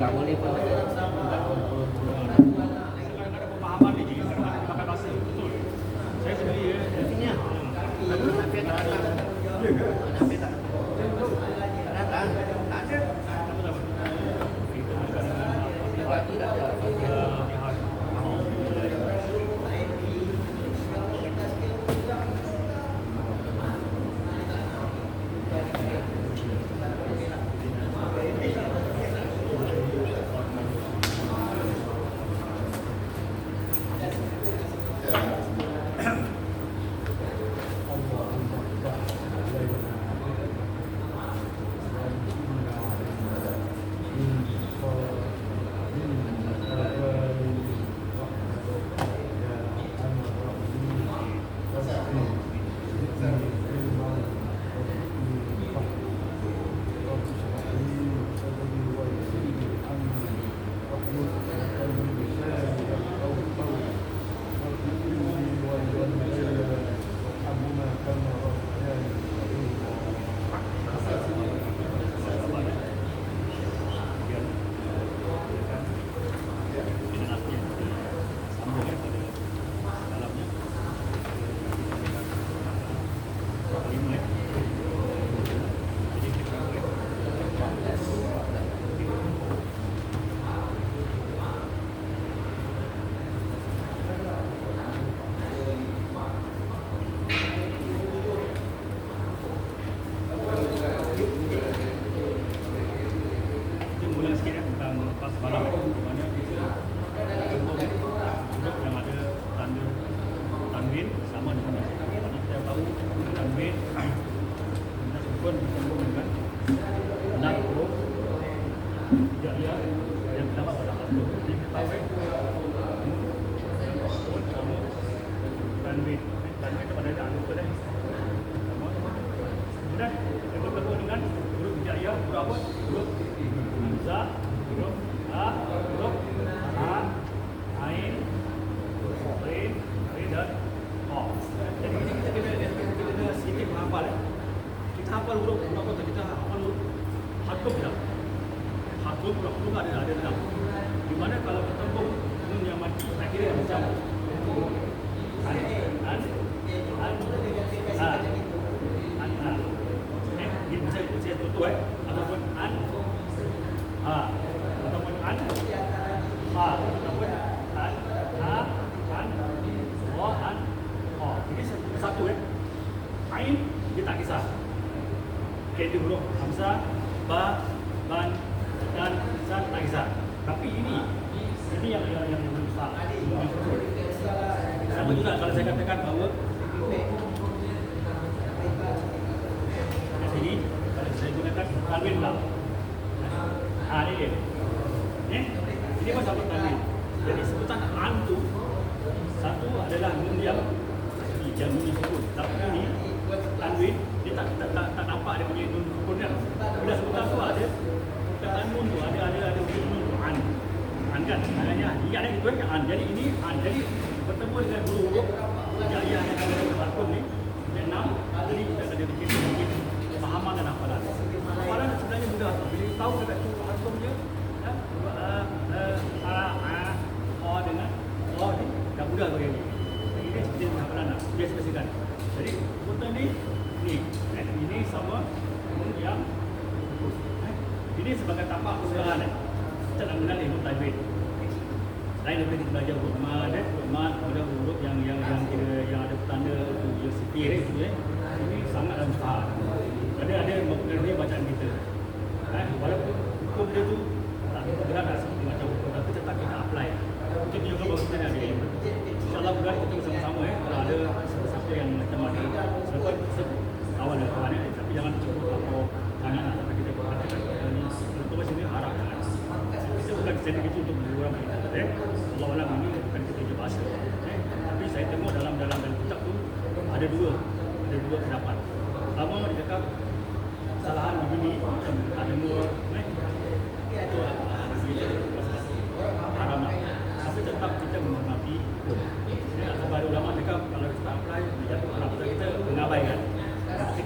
nggak boleh pun. Sekarang ada pemahaman ni, sekarang ada pakai bahasa, betul. Saya sendiri ya. Intinya, Hafid tak datang. Hafid tak datang. Tak ada. Tidak ada.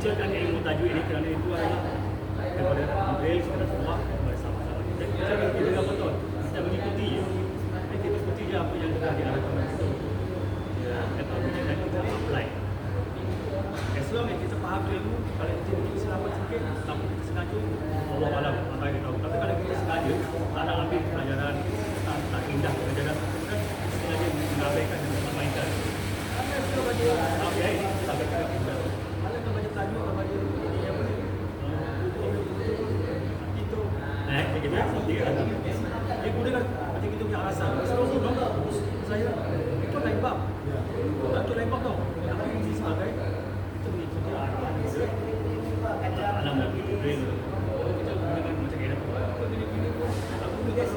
Kecilkan ilmu tajwid ini kerana itu adalah daripada Jibril kepada Allah kepada sahabat-sahabat. Jadi kita aku ilmu kalau kita selamat sikit tapi kita sengaja Allah alam apa yang tahu. Tapi kalau kita sengaja tak nak ambil pelajaran tak indah pelajaran kan sengaja mengabaikan dan memainkan. Okay, kita abaikan kita. Kalau kita baca tajuk atau baca ini apa ni? Itu gitu ya. Dia gunakan macam kita punya alasan. Sebelum tu saya ikut lain bab. Tak ikut lain bab tau. Tapi ini sebagai kita punya kerjaan. Alam dah kita brain. Kita gunakan macam ni. Apa jadi gini? Aku gunakan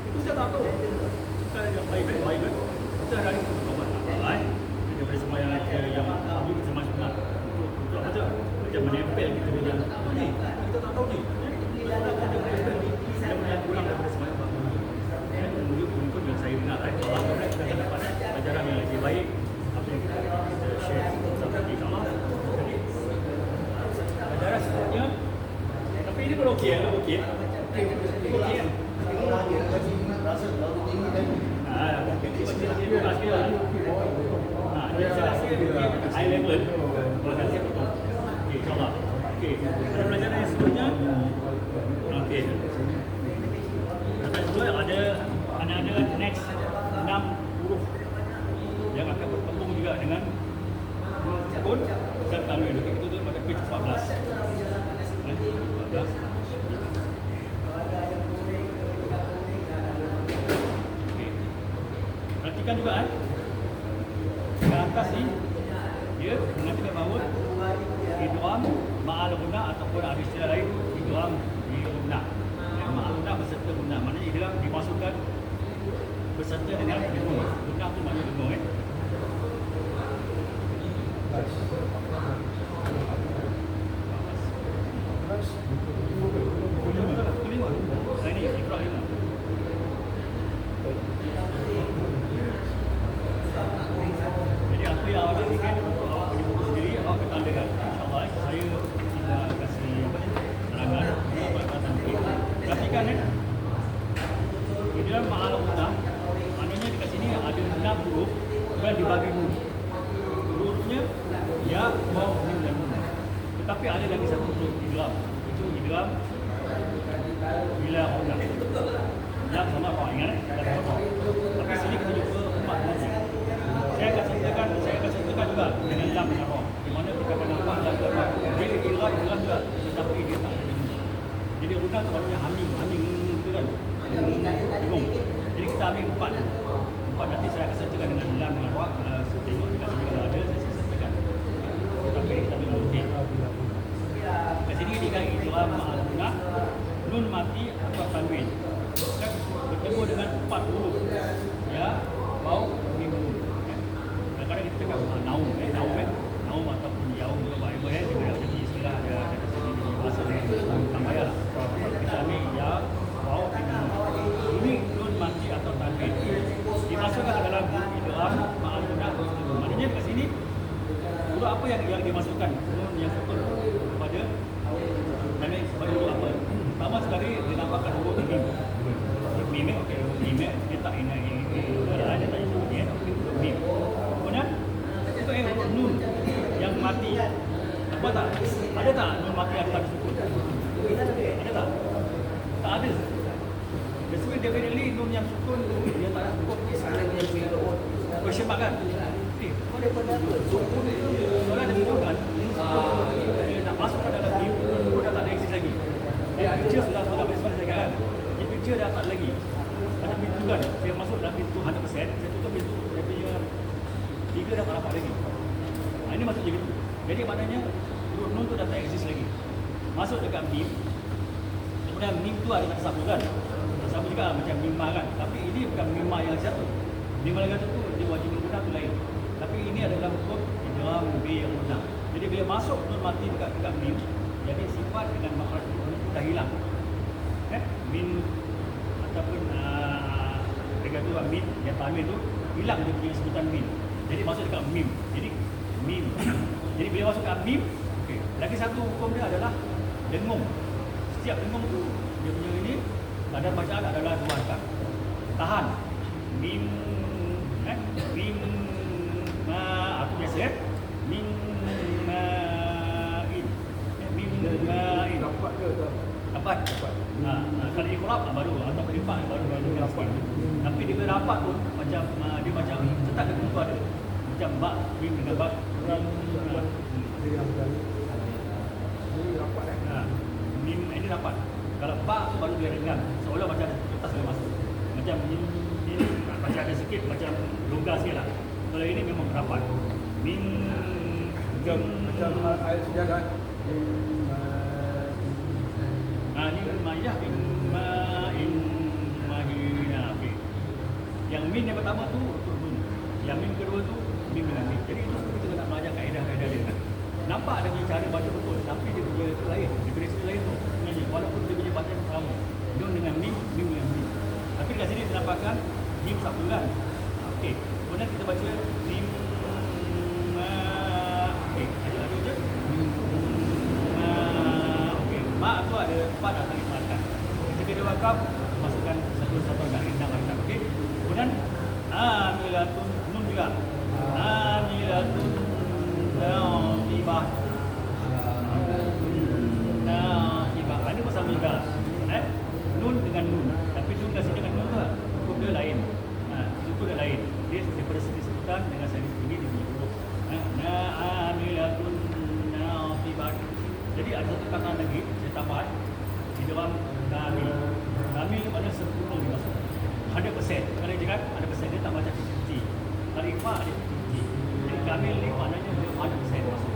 itu saya tak tahu. Kita yang baik-baik. Kita hari ini kawan. Baik. Kita boleh semua yang ambil kita masuk nak. Untuk apa je? Macam menempel kita dengan ni. Kita tak tahu ni. Kita tak ada menempel ni. Dia punya kurang daripada semuanya. Mungkin yang saya dengar kalau kita akan dapat ajaran yang lebih baik apa yang kita share sama insya-Allah. Jadi ajaran sebenarnya tapi ini pun okey kan? Okey kan? Rasa lalu tinggi dan dia saya rasa high level bahkan saya betul. Okey, insya-Allah. Okey. Pada pelajaran yang seterusnya okey. Kedua ada next 6 huruf yang akan bertemu juga dengan sukun dan tanwin. Itu tu pada page 14. 14. Okey. Perhatikan juga ke atas ni dia mengatakan bahawa idgham ma'al guna ataupun ada istilah lain idgham bi guna. Ma'al guna beserta guna. Maknanya idgham dimasukkan beserta dengan dengung. Guna tu maknanya dengung Ini Iqra 5. Jadi apa yang awak ingin untuk awak punya buku sendiri awak akan tandakan. InsyaAllah saya tidak kasih serangan nanti. Perhatikan di dalam ma'al guna maknanya dekat sini ada 6 huruf dan dibagi huruf. Hurufnya ya, waw, mim dan nun. Tetapi ada lagi satu huruf idgham. Itu idgham bila guna. Ya sama apa ingat? Tapi sini kita jumpa 4 huruf. Saya akan ceritakan juga dengan lam dan ra. Di mana kita akan nampak lam dan ra. Dia idgham juga tetapi dia tak ada guna. Jadi guna tu maksudnya haming tu kan. Bingung. Jadi kita ambil 4 nanti saya akan sertakan dengan lam dan ra. Tengok dekat sini kalau ada saya sertakan. Tapi kita ambil okey. Kat sini dia idgham ma'al guna nun mati atau tanwin. Kan bertemu dengan 4 huruf. Ya, waw, mim, nun. Kadang-kadang kita cakap naum ataupun yaum juga baik dia ada jadi istilah dia kata sini di bahasa tak payahlah. Kita ambil ya, waw, mim, nun. Ini nun mati atau tanwin dimasukkan ke dalam idgham ma'al guna. Maknanya kat sini huruf apa yang dimasukkan? Nun yang sukun kepada huruf apa? Pertama sekali dinampakkan huruf mim. Mim okey, mim dia tak ini ada tak itu dia mim. Kemudian untuk huruf nun yang mati apa tak? Ada tak nun mati yang tak sukun? Ada tak? Tak ada. Jadi definitely nun yang sukun dia tak ada sukun. Question mark kan? Kau daripada apa? Sukun soalan dia tunjukkan dia nak masuk ke dalam mim, dia dah tak ada exist lagi. Dia picture sudah habis saya kan. Dia picture dah tak lagi. Macam pintu kan, saya masuk dalam pintu 100%, saya tutup pintu, dia punya 3 dah tak dapat lagi. Ini maksud je gitu. Jadi maknanya huruf nun tu dah tak exist lagi. Masuk dekat mim. Kemudian mim tu ada kata sabu kan. Sabu juga macam mimma kan. Tapi ini bukan mimma yang satu. Mimma yang satu tu dia wajib guna tu lain. Tapi ini adalah hukum idgham bi guna. Jadi bila masuk nun mati dekat mim, jadi sifat dengan makhraj nun dah hilang. Min ataupun mereka tu min yang tanwin tu hilang dia punya sebutan min. Jadi masuk dekat mim. Jadi mim. Jadi bila masuk kat mim, okey. Lagi satu hukum dia adalah dengung. Setiap dengung tu dia punya ini badan bacaan adalah 2 harakat. Tahan. Mim mim ma aku biasa mim ma rapat. Kalau ikrab baru atau beripak baru sikit. Tapi dia rapat pun macam dia macam tetap dia tentu ada. Macam bak mim dengan bak. Mim ini rapat. Kalau bak tu baru dia renggang. Seolah macam ada kertas dia masuk. Macam ini macam ada sikit macam longgar sikit lah. Kalau ini memang rapat. Mim macam ayat sejarah. Ini Ma'iyah in Mahina. Okay. Yang min yang pertama tu untuk nun. Yang min kedua tu min dengan min. Jadi itu kita nak belajar kaedah-kaedah dia. Nampak dia punya cara baca betul, tapi dia punya itu lain. Dia punya lain tu. Walaupun dia punya baca sama. Nun dengan min, min dengan min. Tapi kat sini dinampakkan mim satu kan. Okey. Kemudian kita baca mim okey, ada je. Mak tu ada 4 kali perhatian. Ketika dia wakaf, masukkan satu-satu agak rendang macam. Okey. Kemudian amilatun nun juga. Amilatun naibah. Naibah. Ini bersama juga. Nun dengan nun. Tapi nun kat sini dengan nun tu huruf dia lain. Itu dia lain. Dia daripada segi sebutan dengan segi ini dia punya huruf. Amilatun naibah. Jadi ada satu kata lagi saya tambah di dalam kami. Kami ni maknanya sempurna dia masuk. 100%. Kalau dia cakap 100% dia tak macam 50. Kalau ikhfa dia 50. Jadi kami ni maknanya dia 100% masuk.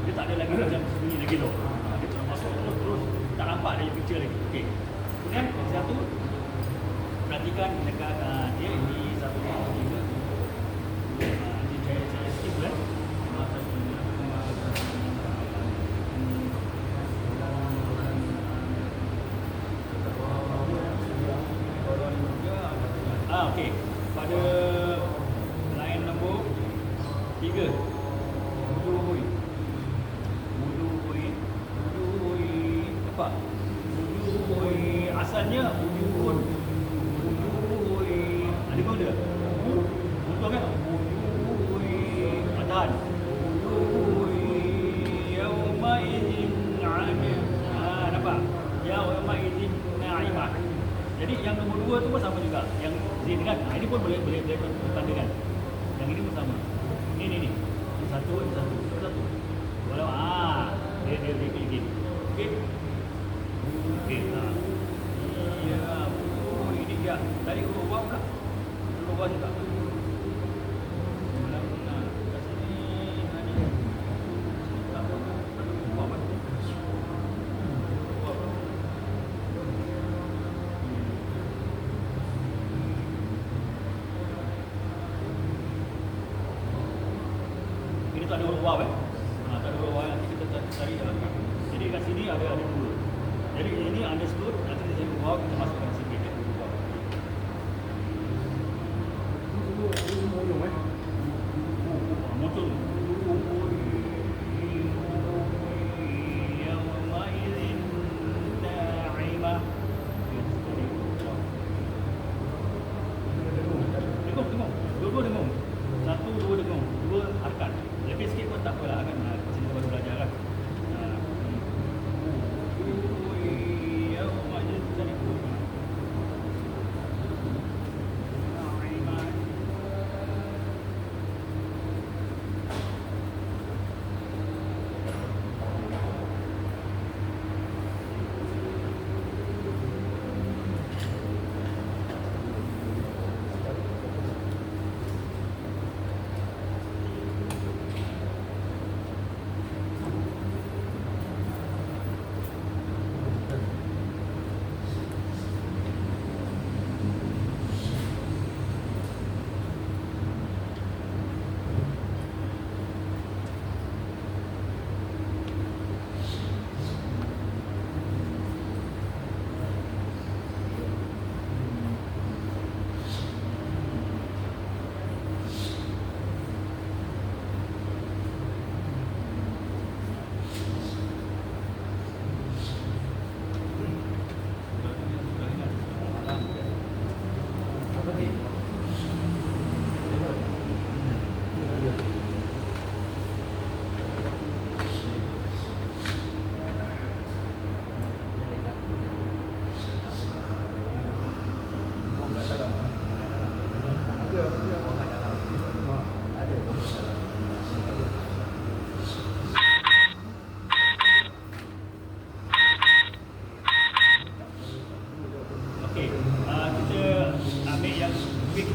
Dia tak ada lagi macam sembunyi lagi loh. Dia terus masuk terus tak nampak dia picture lagi. Okey. Kemudian yang satu perhatikan dekat dia ini satu tiga. Ini saya skip kan. Okey. Pada line nombor 3. Wuduhui. Apa? Wuduhui. Asalnya wujud. Wuduhui. Ada kau dia? Betul kan? Wuduhui. Tahan. Wuduhui. Yauma idzin 'amil. Nampak? Yauma idzin na'imah. Jadi yang nombor 2 tu pun sama juga. Yang zin kan. Ini pun boleh tandakan. Yang ini pun sama. Ini. Ini satu. Walau dia begini. Okey. Okey. Iya. Ini dia. Tadi huruf waw pula. Huruf waw juga. Tak ada huruf waw tak ada huruf waw nanti kita cari jadi kat sini ada dua. Jadi ini understood, nanti kita cari waw kita masukkan sikit huruf waw. Muncul. Dengung. Dua-dua dengung. 1, 2 dengung. 2 harakat. Lebih sikit pun tak apalah kan. Kita baru belajar kan.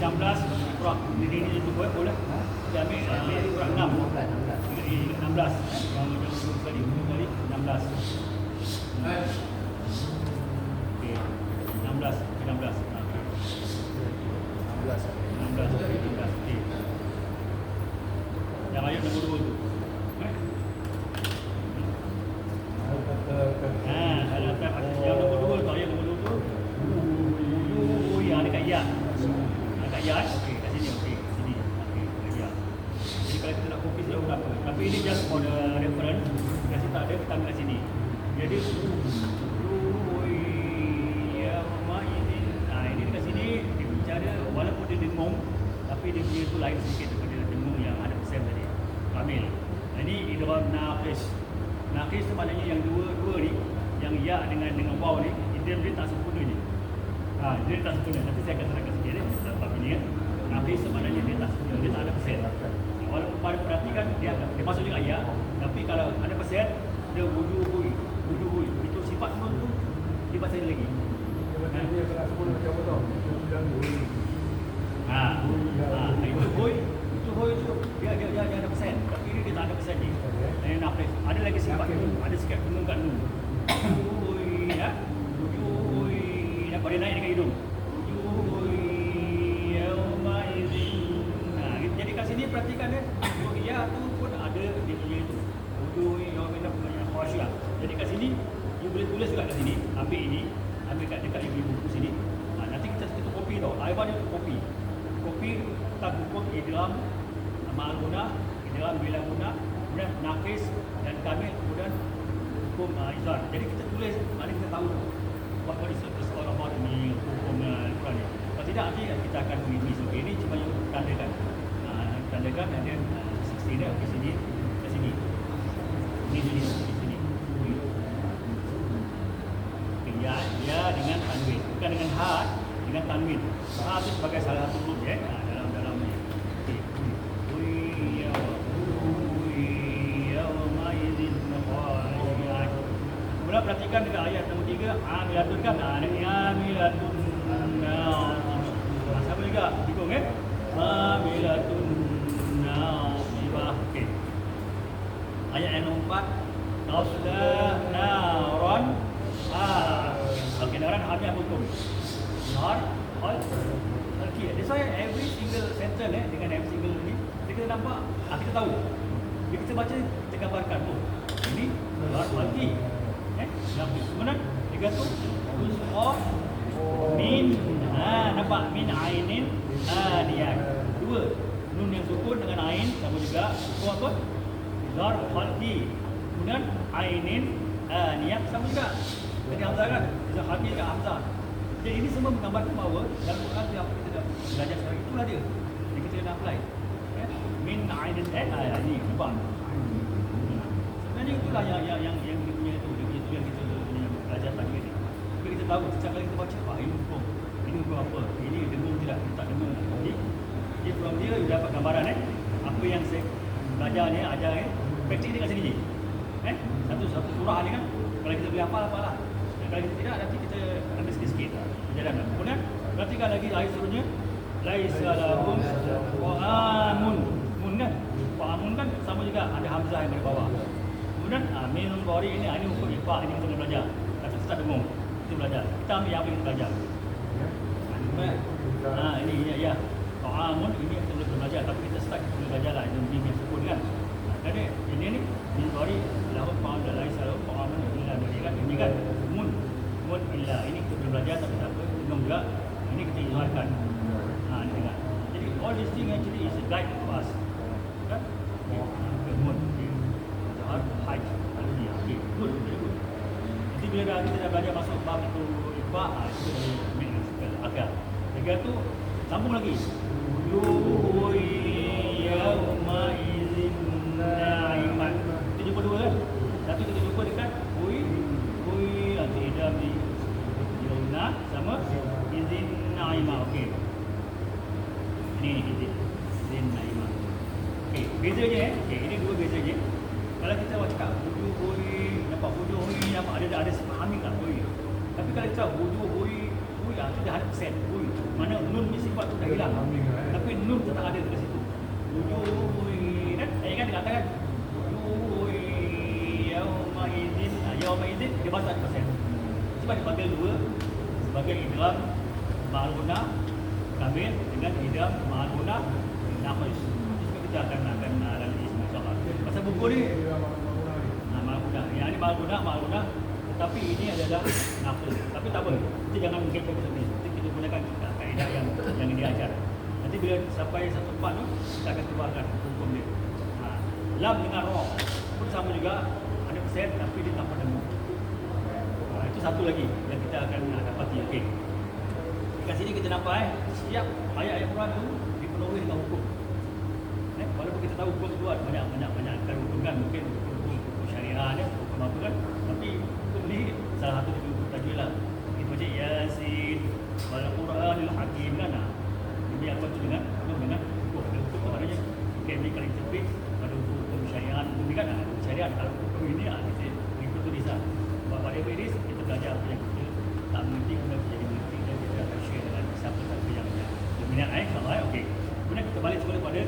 16 kurang ini tu boleh. Kita ambil kurang 6. Ini 16. Yang tadi 16. Okey. 16. 16. 16. Okey. Yang ayat nombor 2 tu. Yang nombor 2 tu, ayat nombor 2 tu. Dekat ya. Dekat ya. Okey, kat sini okey. Sini. Okey, dekat ya. Jadi kalau kita nak copy sudah berapa? Tapi ini just for the reference. Kasi tak ada kita ambil kat sini. Jadi ini dekat sini dia bicara walaupun dia dengung tapi dia punya tu lain sikit daripada dengung yang 100% tadi. Kamil. Ini idgham naqis. Naqis tu maknanya yang dua ni, yang ya dengan waw ni, dia tak sempurna ni. Dia tak sempurna. Nanti saya akan terangkan sikit dalam ini kan. Naqis tu maknanya dia tak sempurna, dia tak 100%. Walaupun pada perhatikan dia masuk juga ya, tapi kalau 100% dia wujuhui. Itu sifat nun tu dia baca lagi. Dia kena sebut macam apa tau? Itu hoi tu dia ada persen, tapi ini dia tak ada persen ni. Dan nafas ada lagi sifat tu, ada sikit nun kat nun. Hoi ya. Hoi dapat dia naik dengan hidung. Hoi yauma idzin. Jadi kat sini perhatikan dia. Ya tu pun ada dia punya itu. Hoi yauma idzin khasyah. Jadi kat sini you boleh tulis juga kat sini, ambil ini, ambil kat dekat buku sini. Nanti kita copy tau. I want you to copy. Copy tak hukum idgham ma'al guna, idgham bila guna, kemudian naqis dan kamil, kemudian hukum izhar. Jadi kita tulis, mari kita tahu what is all about ini hukum Al-Quran ni. Kalau tidak nanti kita akan miss. Okey, ini cuma yang tandakan. Tandakan dan dia 16 dia ke sini, ke sini. Ini di sini. Ya dengan tanwin, bukan dengan had, dengan tanwin. Ha itu sebagai salah satu huruf dalam ni. Okey. Kemudian perhatikan dekat ayat nombor 3, amilatun kan? Amilatun. Sama juga, bingung kan? Amilatun nasibah. Okey. Ayat yang nombor 4, tasla naron. Okey, naran habis hukum. Nar, all. Okey, that's why every single sentence dengan every single ni kita nampak, kita tahu. Bila kita baca, kita gambarkan ini nar mati. Kemudian tiga tu of min, nampak min ainin aniyah. Dua, nun yang sukun dengan ain sama juga. Apa? Nar khalqi. Kemudian ainin aniyah sama juga. Jadi hamzah kan? Bisa khalqi dengan hamzah. Jadi ini semua menggambarkan bahawa dalam Quran yang kita dah belajar sekarang itulah dia. Yang kita nak apply. Min ainin ini nampak. Sebenarnya itulah yang dia punya tu, yang kita belajar pagi ni. Jadi kita tahu setiap kali kita baca, ini hukum. Ini hukum apa? Ini dengung tidak? Ini tak dengung. Jadi from dia dapat gambaran apa yang saya belajar ni, ajar ni, praktik ni kat sini je. Satu surah ni kan, kalau kita boleh hafal lah. Dan kalau kita tidak, nanti kita ambil sikit-sikit perjalanan. Kemudian perhatikan lagi ayat seterusnya, laisa lahum qa'amun. Mun kan? Qa'amun kan sama juga ada hamzah yang di bawah. Kemudian minun bari ini hukum ikhfa, ini kita belajar. Tapi kita tak dengung. Kita belajar. Kita ambil apa yang kita belajar. Ini ya. Qa'amun ini kita boleh belajar, tapi kita start kita boleh belajar lah ini yang sukun kan. Jadi ini min bari lahum qa'amun laisa lahum qa'amun illa bari kan. Ini kan mun illa, ini kita boleh belajar tapi tak apa dengung juga. Ini kita izharkan. Ini kan. Jadi all these things actually is a guide to us. Kan? Mun hajj. Okey, good. Jadi bila kita dah belajar masuk bab itu ikhfa, itu min agak. Lagi tu sambung lagi. Wujuhun yauma idzin na'imat. Kita jumpa dua kan? Satu kita jumpa dekat hui tidak di yauna sama idzin na'imah. Okey. Ini idzin na'imah. Okey, bezanya okey, ini dua bezanya. Kalau kita cakap wujuh hui, nampak wujuh hui, nampak ada fahami tak hui. Tapi kalau kita wujuh hui kita 100%. Ui, mana nun ni sifat tu dah hilang. Tapi nun tetap ada di situ. Wujuh kan? Saya kan dikatakan wujuh yaumaidin dia baca 100%. Sebab dia bagi dua sebagai idgham ma'al guna kamil dengan idgham ma'al guna naqis. Jadi kita akan analisis insya-Allah. Pasal buku ni ma'al guna. Yang ini ma'al guna tetapi ini adalah naqis. Tapi tak apa. Kita jangan mengikut seperti ini. Kita gunakan kaedah yang dia ajar. Nanti bila sampai satu part tu kita akan keluarkan hukum dia. Lam dengan ra pun sama juga 100% tapi dia tak pada mu. Itu satu lagi yang kita akan dapati. Okey. Dekat sini kita nampak setiap ayat-ayat Quran tu dipenuhi dengan hukum. Walaupun kita tahu hukum tu ada banyak kan hukum kan, mungkin hukum syariah ni, hukum apa kan, tapi hukum ni salah satu hukum tajwid lah. Kita baca Yasin wal Quranil Hakim kan. Ini apa tu dengan hukum. Hukum tu maknanya kita kalau interpret pada hukum syariah, hukum ni kan syariah kalau hukum ini kita ikut tulis lah. Pada Iris kita belajar apa yang kita tak mengerti kemudian kita jadi mengerti dan kita akan share dengan siapa-siapa yang berminat. InsyaAllah. Okey. Kemudian kita balik semula pada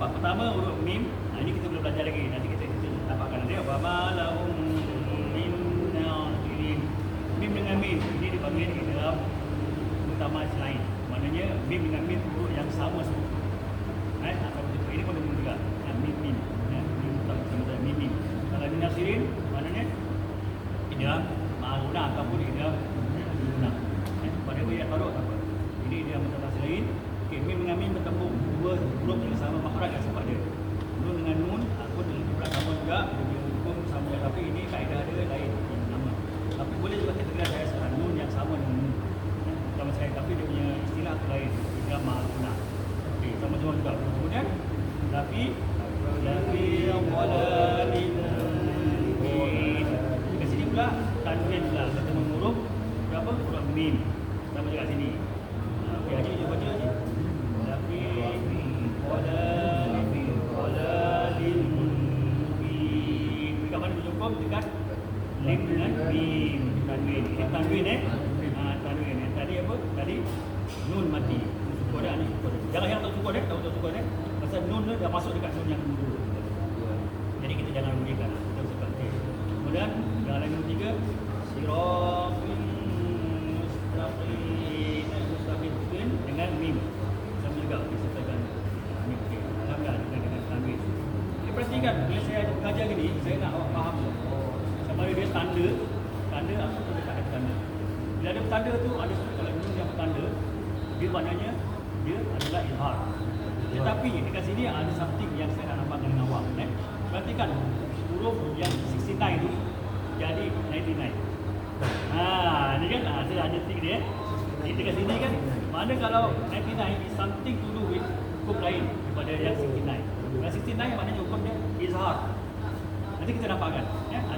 pertama huruf mim. Ini kita belum belajar lagi. Nanti kita dapatkan dia. Wa ma lahum min nasirin. Mim dengan mim ini dipanggil di dalam utama selain. Maknanya mim dengan mim huruf yang sama semua. Atau ini pun ada juga. Mim. Mim sama-sama mim. Kalau min nasirin maknanya dia ma'una ataupun dia guna. Pada ayat taruh apa? Ini dia utama selain. Mim dengan mim bertemu dua huruf yang sama makhraj yang sebab dia. Nun dengan nun pun juga sama juga, dia hukum sama juga, tapi ini kaedah dia lain nama. Tapi boleh juga kita lihat saya sekarang nun yang sama dengan nun. Sama sekali tapi dia punya istilah tu lain. Dia ma'una. Okey, sama-sama juga. Kemudian tapi waladin di sini pula tanwin pula bertemu huruf berapa? Huruf mim. Sama juga sini. Okey, aja kita baca aja. Dekat lim dengan mim tanwin. Ini tanwin tanwin. Tadi apa? Tadi nun mati. Suku ada ni suku. Jangan tahu suku tahu suku pasal nun tu dah masuk dekat nun yang kedua. Jadi kita jangan rugikan. Kita sebut. Kemudian yang lagi ketiga siratul mustaqim dengan mim. Sama juga disertakan mim. Alhamdulillah dengan tanwin. Perhatikan bila saya mengajar gini, saya nak awak faham sama dia tanda apa tu dekat ada tanda. Bila ada tanda tu ada kalau nun yang bertanda, dia maknanya dia adalah izhar. Tetapi dekat sini ada something yang saya nak nampak dengan awak. Perhatikan huruf yang 69 tu jadi 99. Ni kan ada trik dia. Jadi dekat sini kan mana kalau 99 is something to do with hukum lain daripada yang 69. Yang 69 maknanya hukum dia izhar. Nanti kita nampakkan.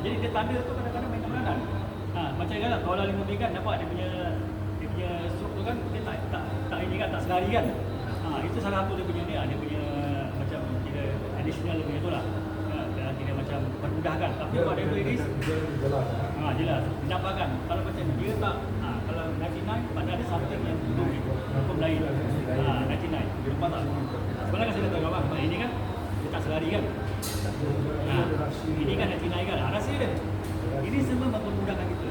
Jadi dia tanda tu kadang-kadang main peranan. Macam kan kalau lima kan nampak dia punya strok tu kan dia tak ini kan tak selari kan. Itu salah satu dia punya macam kira additional punya tu lah. Kira macam permudahkan. Tapi pada Iris jelas dinampakkan. Kalau macam dia tak kalau 99 mana ada something yang hukum lain. 99 nampak tak? Sebenarnya saya tahu apa ini kan dia tak selari kan. Ini kan 99 kan. Rahsia dia. Ini semua mempermudahkan kita.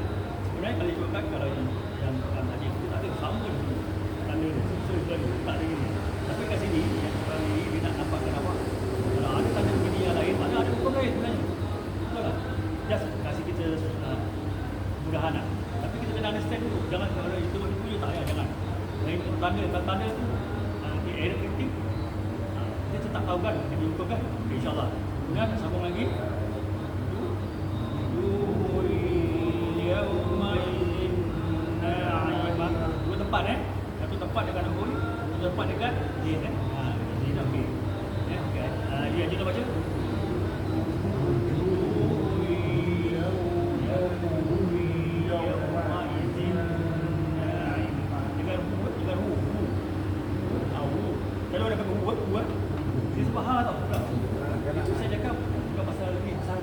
Sebenarnya kalau ikutkan kalau yang tadi itu tak ada sama je. Tanda dia. So tak ada ini. Tapi kat sini yang sekarang ni dia nak nampakkan awak. Kalau ada tanda begini yang lain, mana ada hukum lain sebenarnya. Betul tak? Just kasih kita mudahan lah. Tapi kita kena understand dulu. Jangan kalau itu je tak payah, jangan. Lain tanda tu di error kritik. Kita tetap tahu kan dia dihukum kan. InsyaAllah. Kemudian sambung lagi. Yaumai Satu tempat dekat hul, satu tempat dekat jin jin dah okey. Okey. Dia je nak baca. Kalau ada pakai buat dia sebahar tau. Itu saya cakap bukan pasal ni pasal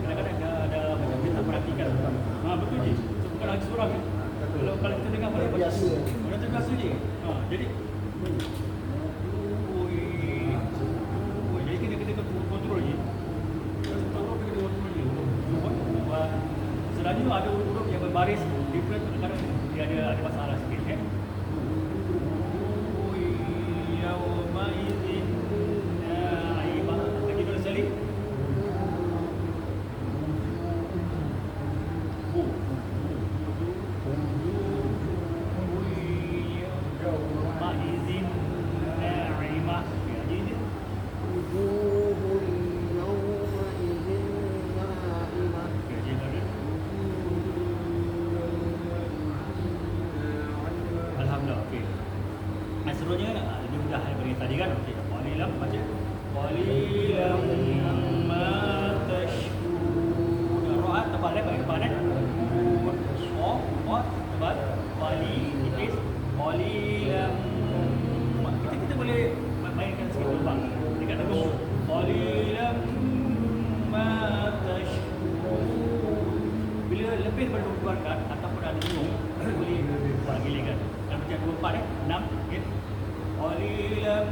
kadang-kadang ada macam kita tak perhatikan. Betul je. So, bukan lagi seorang je. Kalau kita dengar boleh biasa. Orang terbiasa je. Jadi jadi kita kontrol je. Kontrol je. Selalunya ada huruf yang berbaris different, kadang-kadang dia ada masalah sikit seterusnya lebih mudah daripada tadi kan. Okey, qalilan baca qalilan ma tashkurun. Ra tebal bagi padat. Tebal. Qali tipis. Qalilan kita boleh mainkan sikit lubang dekat dagu. Qalilan ma tashkurun. Bila lebih daripada 2 rakaat ataupun ada bingung boleh giliran. Dan macam 2 4 6 okey. Qalilan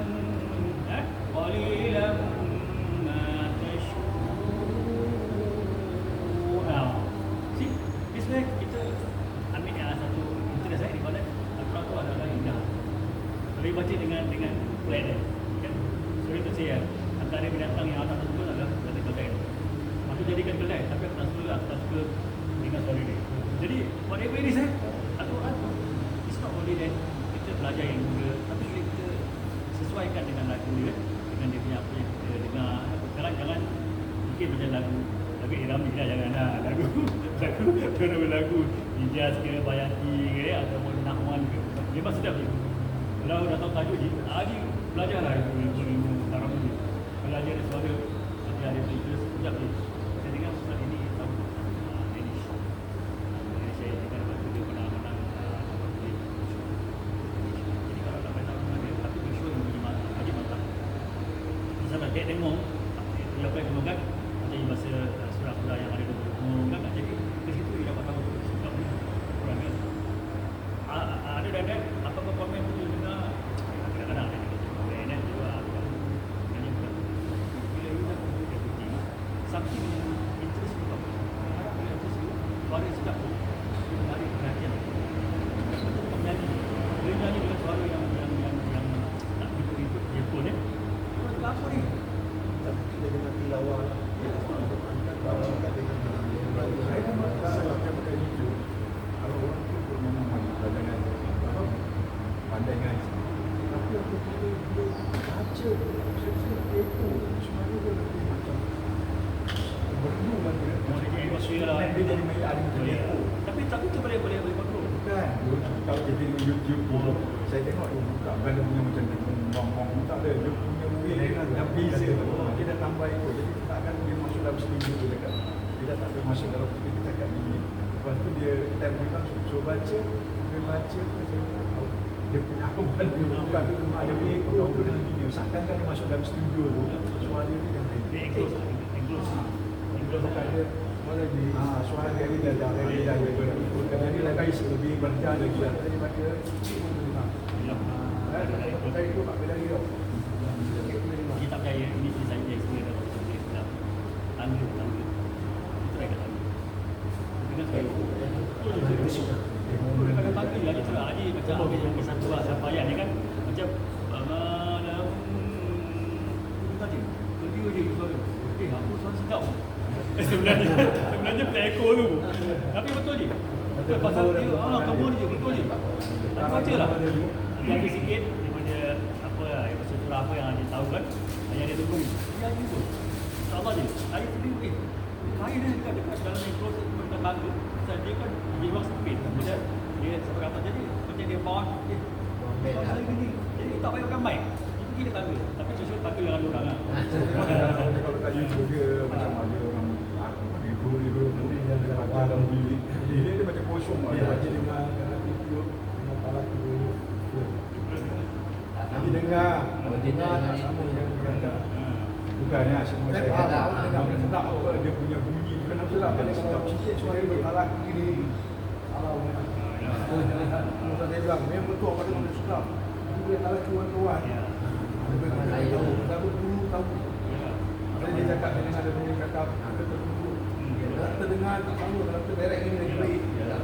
ma tashkurun. See, this way kita ambil satu interest di mana Al-Quran tu adalah indah. Boleh baca dengan plan kan. Sorry to say antara binatang yang atas tersebut adalah kedai. Aku jadikan kedai tapi aku tak suka dengan suara dia. Jadi whatever it is Al-Quran tu it's not only that kita belajar yang muda, tapi kita sesuaikan dengan lagu dia, dengan dia punya apa yang kita dengar. Jangan mungkin macam lagu Irami lah, jangan lagu Ijaz ke Bayati ke ataupun Nahwan ke, memang sedap je. Kalau dah tahu tajuk je, ni belajarlah ilmu Arab ni, belajar suara nanti ada interest sekejap je. Saya dengar Ustaz ini tahu Danish, saya dengar lepas dia pernah menang jadi kalau tak tahu dia tapi dia show Haji Mantap sampai dia tengok dia apa yang kemudian macam bahasa surah-surah yang ada di buku kan, jadi di situ dia dapat tahu sikap orang kan. Ada dan apa komen tu dengar kadang-kadang ada komen juga hanya bukan bila you dah punya something interest tu apa bila interest tu suara sedap tu dia menarik perhatian betul penyanyi dia nyanyi dengan suara yang tak ikut dia pun apa ni tapi kita dengan tilawah saya pun salah macam itu. Kalau orang tu memang dengan pandai ngaji, tapi aku bila baca saya itu semuanya dia lebih macam berdu macam dia emosi lah, dia jadi macam ada macam tapi tu boleh kontrol kan. Kalau dia tengok YouTube saya tengok dia buka bukan punya macam ngomong tak ada, dia punya way yang beza dia dah tambah itu, jadi tak akan dia masuk dalam studio tu dekat dia tak ada masuk dalam studio kita kat ini. Lepas tu dia kita bilang suruh baca dia punya apa bukan dia buka tu ada ekor tu dalam video seakan kan dia masuk dalam studio tu suara dia yang dia enclose bukan dia boleh di suara dia dah jadi lagi lebih berjalan lagi daripada saya itu tak beda dia. Kita tak percaya ini saya experience dalam dia sedap. Tangga. Itu mereka tangga. Dengan saya. Kalau tangga dia cerita lagi macam ambil yang satu lah siapa ayat ni kan. Macam malam tadi. Video je suara. Aku suara sedap. Sebenarnya peleko tu. Tapi betul je. Betul pasal dia kamu dia betul je. Aku bacalah. Lagi sikit daripada apa yang pasal surah apa yang dia tahu kan, yang dia tunggu dia ni tu Allah je ayat sendiri kain dia dekat dalam enclosed tangga pasal dia kan dia ruang sempit dia sampai kata jadi macam dia bawah dia tak payah pakai mic. Dia pergi dia tangga. Tapi sesuai tangga yang ada orang lah. Kalau kat YouTube dia macam ada orang libur yang dalam bilik. Dia macam kosong lah. Dia baca dengar video dengan para dulu. Nanti dengar tak sama yang dah. Bukannya semua saya dengar sedap dia punya bunyi bukan sedap dia sedap sikit suara dia berkalah kiri. Salah mana. Masa dia bilang memang betul pada mana sedap. Dia kalah kawan-kawan. Dia tahu dulu tahu. Dia cakap dengan ada punya kata tertentu. Terdengar tak sama dalam terderek ini lagi baik. Dia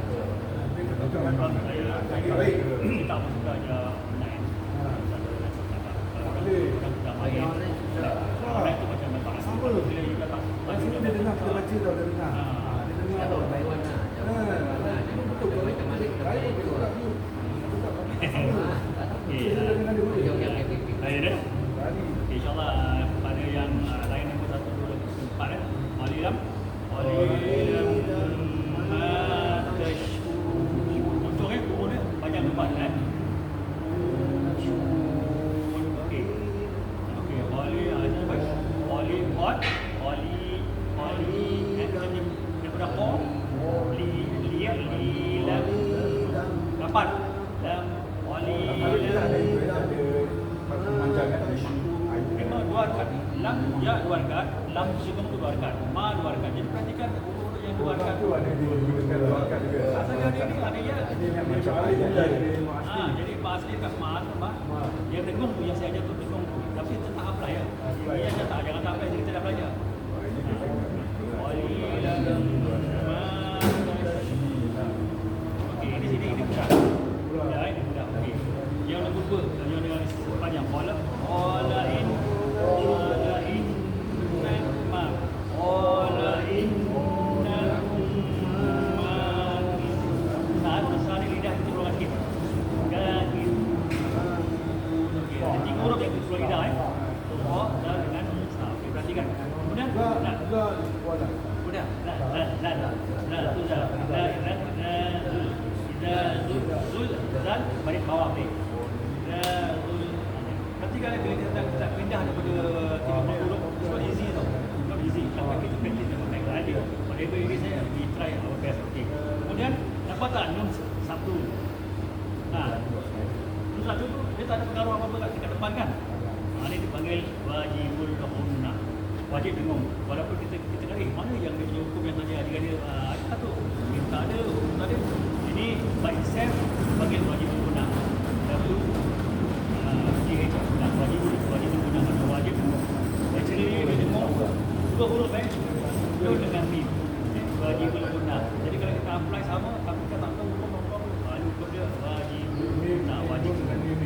kata memang lagi baik. Kita pun suka je online. Online tu macam mana? Sama. Macam dia dengar kita baca tau dia dengar. Dia dengar tau. Dia betul kalau macam mana? Baik betul orang tu. Kita dengar dia boleh. Baik. InsyaAllah pada yang lain nombor 1, 2, 3, 4 Walilam untuk umur dia banyak tempat kan. Okey Wali Wali Pot Wali daripada Ko Liam dapat dan Wali memang 2 rakaat. Lam ya 2 rakaat, lam sugeng tu 2 rakaat, ma 2 rakaat. Jadi perhatikan urut yang 2 rakaat tu ada digunakan 2 rakaat juga. Asalnya ini ada ya. Macam mana Jadi ma asli kat ma yang dengung tu yang saya ajar tu dengung tu. Tapi kita tak apply ya. Dia ajar tak jangan tak apply jadi kita dah belajar. Okey, ini sini ini mudah. Ya, ini mudah. Okey. Yang nombor 2 yang dengan panjang wala in ma wala inna saat besar lidah itu keluar sikit kan okey jadi huruf yang keluar lidah dan dengan okey perhatikan kemudian zul balik bawah ni perhatikan bila kita pindah daripada 3 huruf it's not easy tau not easy sampai kita practice dengan baik adik whatever it is we try our best okay. Kemudian dapat tak nun satu nun satu tu dia tak ada pengaruh apa-apa kat depan kan ini dipanggil wajibul kahunna wajib dengung walaupun kita cari mana yang dia punya hukum yang tadi adik-adik ada tu minta ada hukum tadi ini by itself dipanggil wajibul kahunna lalu wajib guna wajib actually dia dengung 2 huruf nun dengan mim wajib guna jadi kalau kita apply sama tapi kita tak tahu hukum hukum dia wajib guna wajib dengan mim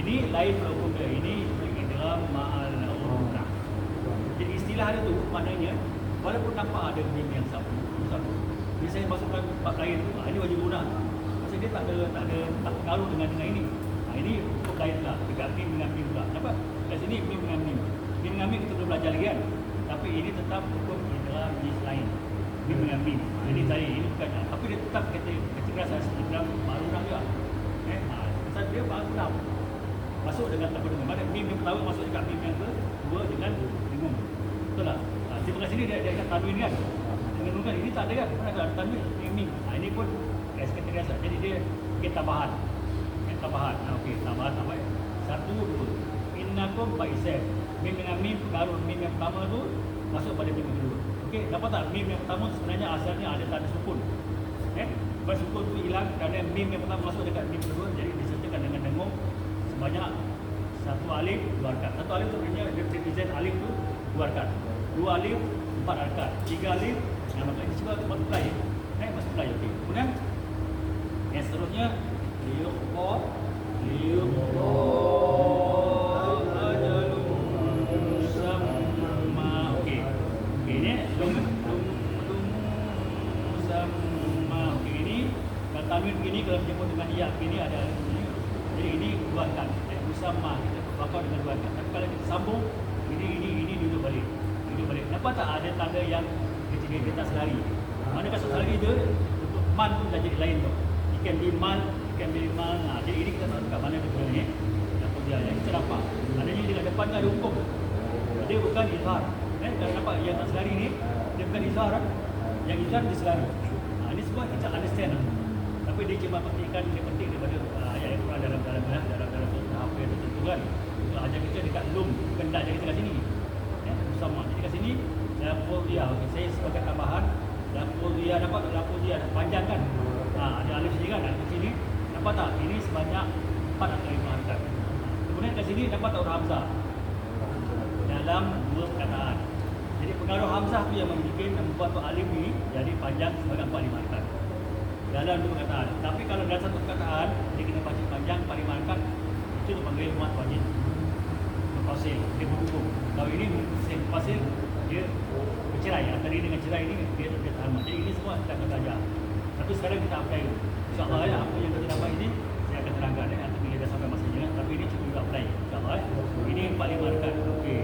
ini lain hukum dia ini dalam ma'al urna jadi istilah dia tu maknanya walaupun nampak ada mim yang satu bila saya masukkan bab lain tu ini wajib guna maksud dia tak pengaruh dengan ini ini hukum lain lah dekat mim dengan mim pula nampak kat sini mim dengan mim kita belum belajar lagi kan tapi ini tetap hukum dalam jenis lain mim dengan mim jadi tadi ini bukan tapi dia tetap kategori dalam ma'al juga pasal dia ma'al masuk dengan tanpa dengung mana mim yang pertama masuk dekat mim yang kedua dengan dengung betul tak di belah sini dia ada tanwin kan dengan kan ini tak ada kan mana ada tanwin mim ini pun kategori asal jadi dia kita tambahan okey tambahan sampai 1 2 innakum ba'isab mim dengan mim pengaruh mim yang pertama tu masuk pada mim kedua okey dapat tak mim yang pertama sebenarnya asalnya ada tanda sukun sukun tu hilang kerana mim yang pertama masuk dekat mim kedua jadi disertakan dengan dengung sebanyak 1 alif 2 rakaat 1 alif sebenarnya dia represent alif tu 2 rakaat 2 alif 4 rakaat 3 alif yang maksudnya cuba multiply multiply okey kemudian yang seterusnya liuqqa ajalun musamma okey ini musamma okey ini kalau tanwin begini kalau disebut dengan ya begini ada jadi ini buatkan musamma kita bakal dengan buatkan tapi kalau kita sambung ini duduk balik nampak tak ada tanda yang kita tak selari mana kasut selari je untuk man pun dah jadi lain tu ikan di man jadi ini kita tahu kat mana dia punya Ya, yang kita dapat. Adanya di depan ada hukum. Dia bukan izhar. Kalau nampak yang tak selari ni, dia bukan izhar. Yang izhar dia selari. Ini semua kita understand. Tapi dia cuma petikan dia penting daripada ayat yang Quran dalam tahap yang tertentu kan. Untuk ajar kita dekat lum, bukan tak ajar kita kat sini. Sama. Jadi kat sini lafaz dia. Saya sebagai tambahan lafaz dia dapat lafaz dia panjang kan. Ada alif sini kan, alif sini. Dapat tak? Ini sebanyak 4 atau 5 harakat. Kemudian kat sini dapat tak huruf hamzah dalam dua perkataan. Jadi pengaruh hamzah tu yang membuat tu alif ni jadi panjang sebagai 4-5 harakat dalam dua perkataan. Tapi kalau dalam satu perkataan dia kena baca panjang 4-5 harakat, itu dipanggil muad wajib mufasil, dia berhukum. Kalau ini mufasil dia bercerai, antara ini dengan cerai ini dia sama. Jadi ini semua kita akan belajar. Tapi sekarang kita apply dulu. InsyaAllah ya, apa yang kita dapat ini saya akan terangkan atau bila dah sampai masanya. Tapi ini cukup juga apply. InsyaAllah ya. Ini 4-5 harakat. Okey.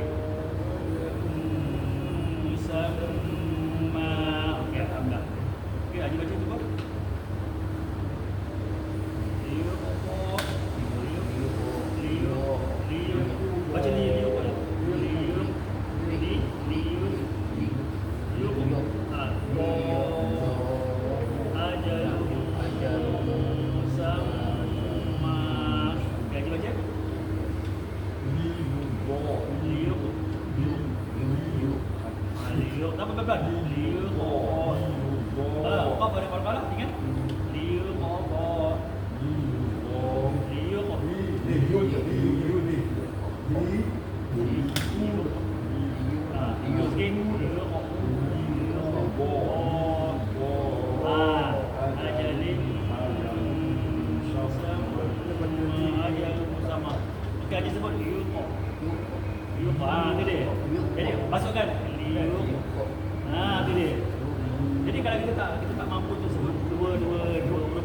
Sama. Okey, alhamdulillah. Okey, Haji baca tu kau. Baca ni masukkan tu dia. Jadi kalau kita tak mampu tu sebut dua huruf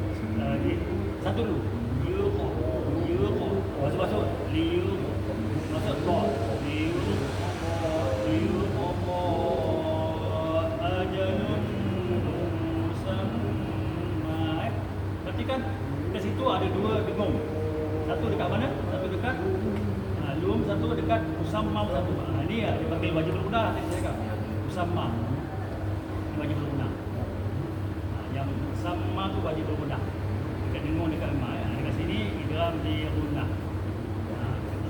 satu dulu. Masuk liu masuk ko liu ajalun musamma. Perhatikan di situ ada dua dengung. Satu dekat mana? Satu dekat lum, satu dekat musamma satu. Ini dipanggil wajib berguna lah saya cakap. Musamma. Ini wajib berguna. Yang musamma tu wajib berguna. Dekat dengung dekat lemah. Dekat sini idgham di guna.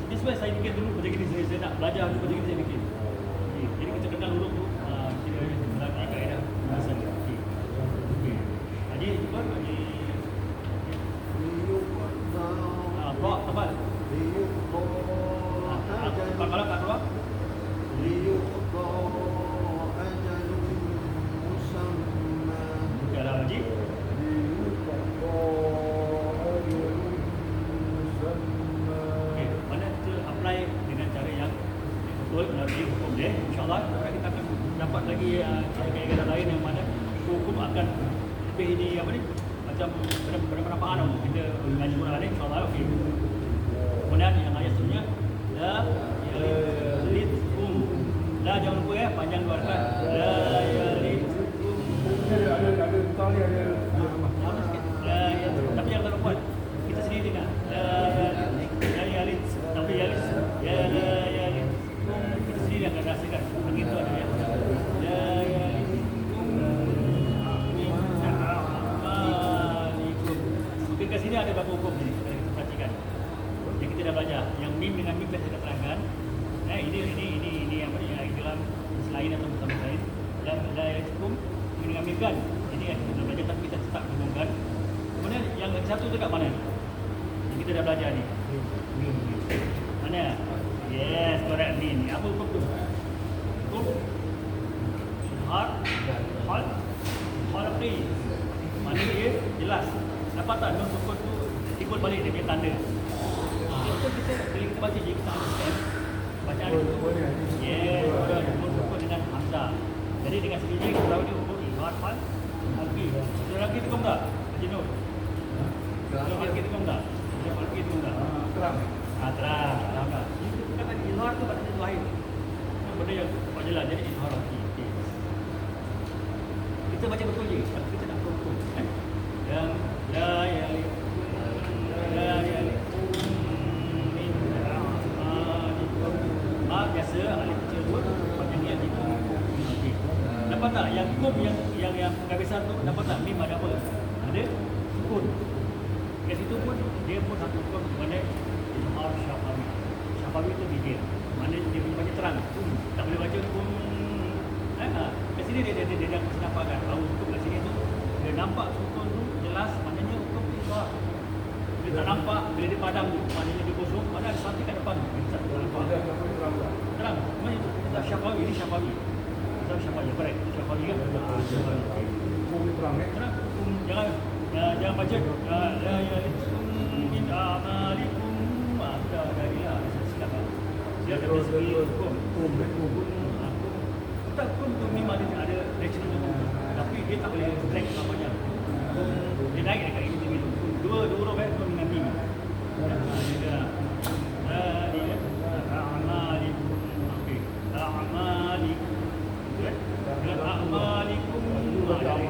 Ini sebab saya fikir dulu macam ni, saya nak belajar dulu macam ni saya fikir. Jadi kita kenal huruf tu kita belajar kaedah bahasa. Okey. Haji cuba Haji. Ba tebal. Kalau kat luar Yalah Haji. Okey, mana kita apply dengan cara yang betul melalui hukum dia. InsyaAllah kita akan dapat lagi kaedah lain yang mana hukum akan lebih ini apa ni? Macam bermanfaat untuk kita mengaji Quran ni. InsyaAllah okey. Kemudian yang ayat seterusnya la yalidkum. La jangan lupa ya, panjang dua harakat. La yalidkum. Ada tali ada La tapi yang tak lupa kita sendiri dengar. La yalid tapi yalid ya la yalidkum. Kita sendiri akan rasakan. Begitu ada ya. La yalidkum. Mungkin kat sini ada beberapa hukum ni. Kita perhatikan. Yang kita dah belajar. Yang mim dengan mim dah kita terangkan. Ini apa ni? Dalam selain atau bersama lain. La yalidkum dengan mim kan. Ini yang kita belajar tapi kita tetap hubungkan. Kemudian yang satu tu kat mana? Yang kita dah belajar ni. Mana? Yes, correct mim. Apa hukum tu? Hukum harfi. Mana dia? Jelas. Dapat tak nun sukun tu ikut balik dia punya tanda. Itu kita bila kita baca je kita understand bacaan itu. Yes, betul. Nun sukun dengan hamzah. Jadi dengan sendirinya kita tahu dia hukum izhar harfi. Ada lagi tukung tak? Haji Nur. Ada lagi tukung tak? Ada lagi tukung tak? terang. Terang. Alhamdulillah. Itu kata izhar tu pada satu lain. Benda yang tak jelas jadi izhar harfi. Kita baca betul je, tapi kita nak betul. Yang la yalikum min hukum yang penghabisan tu dapat tak mim ada apa? Ada sukun. Kat situ pun dia pun satu hukum mana Izhar Syafawi. Syafawi tu bibir. Mana dia boleh baca terang. Tak boleh baca hukum. Kat sini dia kasi nampak kan. Bahawa hukum kat sini tu dia nampak sukun tu jelas maknanya hukum tu Izhar. Dia tak nampak bila dia padam tu maknanya dia kosong. Mana ada satu kat depan tu. Dia tak nampak. Terang. Macam itu. Kita Syafawi ini Syafawi. Kita Syafawi. Correct. Syafawi kan. Boleh terang Terang. Jangan baca la yalikum min a'malikum ada dari lah silap lah. Dia ada segi hukum. Tak pun tu memang ada national hukum. Tapi dia tak boleh drag namanya. Dia naik dekat ini dua huruf tu dengan mim. Dia a'malikum. Okey. A'malikum. Dengan a'malikum. Okey.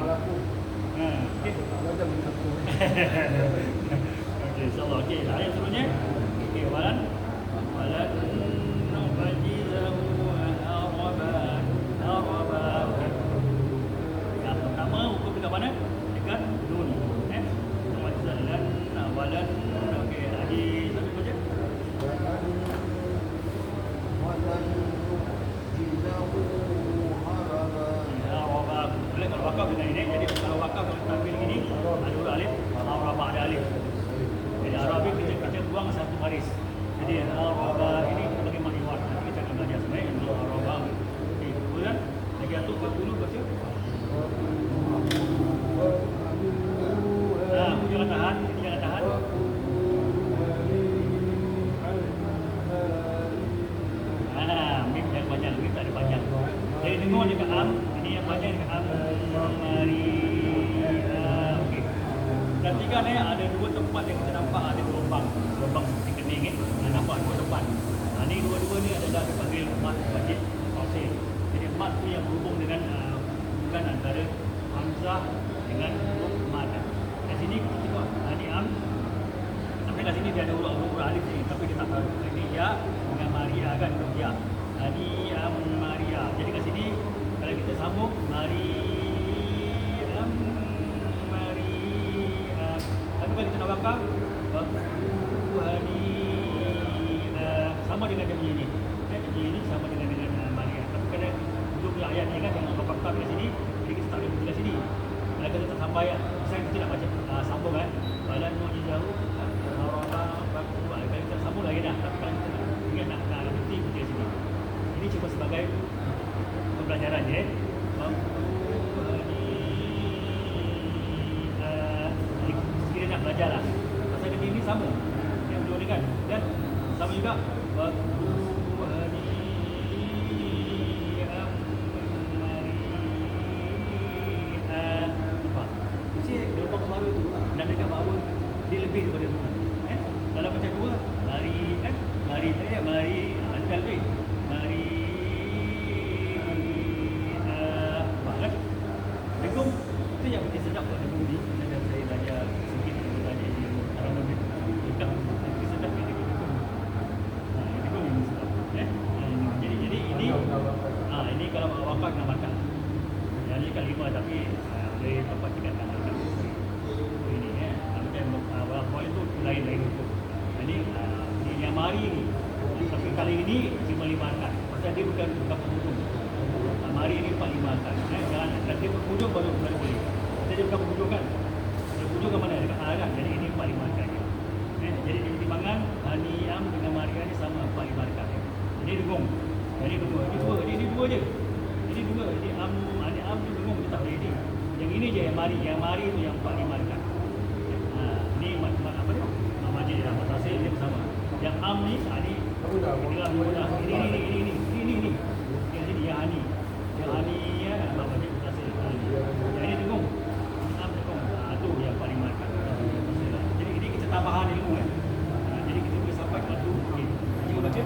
Okey, insya-Allah. Okey, ayat seterusnya. Okey, walan nubajizahu araban. Yang pertama hukum dekat mana? Dekat nun. Wazalan walan. Okey, lagi satu baca. Boleh kalau wakaf dengan ini, jadi kalau wakaf dengan tampil ini ada huruf alif, araba ada alif. Jadi arabi kita buang satu baris. Jadi araba ini bagi makna nanti kita akan belajar sebenarnya ini araba. Okey, kemudian lagi satu dulu baca. Jangan tahan, jangan tahan. Mim yang panjang, mim tak ada panjang. Jadi dengar dekat ini yang panjang dekat mari. Okey. Dan tiga ni ada dua tempat yang kita nampak ada gelombang seperti kening nampak dua tempat. Ni dua-dua ni adalah dipanggil mat wajib fasil. Jadi mat tu yang berhubung dengan bukan antara hamzah dengan huruf mat. Kat sini kita tengok ni sampai kat sini dia ada huruf alif ni tapi dia tak tahu. Ini ya dengan Maria kan ya. Ni Maria. Jadi kat sini kalau kita sambung Maria. Tapi kalau kita nak bakar sama dengan dia punya ini. Dia punya ini sama dengan Maria. Tapi kena hujung ayat ni kan yang bakar kat sini. Jadi kita tak boleh pergi kat sini. Kalau kita tak sampai saya kita nak baca sambung kan. Balan mu'jizahu haraba baku. Kalau kita sambung lagi dah. Tapi kalau kita ingat nak berhenti kat sini. Ini cuma sebagai pembelajaran je. Sekiranya nak belajar lah. Pasal dia ini sama. Yang dua ni kan. Dan sama juga. Mesti gelombang suara tu dan dekat bawah dia lebih daripada dua. Kalau macam dua, mari kan. Mari saya mari antal lebih. Mari kan. Dengung itu yang bikin sedap buat dengung ni. Dan saya belajar sikit belajar di Arab ni. Dekat bikin sedap dia dengung. Dengung ini sedap. Jadi ini kalau wakaf nak makan. Jadi kalimah tapi boleh dapat tingkatkan makan. Ini macam boleh tu lain-lain hukum. Ini yang mari ni. Tapi kali ini 55 angkat. Pasal dia bukan penghujung. Mari ini 45 angkat. Jangan nanti penghujung baru boleh. Dia bukan penghujung kan. Penghujung ke mana? Dekat arah kan. Jadi ini 45 angkat. Jadi di timbangan Haniam dengan Maria ni sama 45 angkat. Ini dengung. Jadi dua. Ini dua je. Ini dua. Ini am tu dengung dia tak boleh ni. Yang ini je yang mari tu yang 45 angkat. Ini apa dia? Majid dah mutasil dia bersama. Yang am ni ini. Yang sini yang hani. Yang hani ya majid mutasil. Yang ini dengung. Am dengung. Tu yang 45 angkat. Jadi ini kita tambahan ilmu kan. Jadi kita boleh sampai ke tu. Okey. Cuba baca.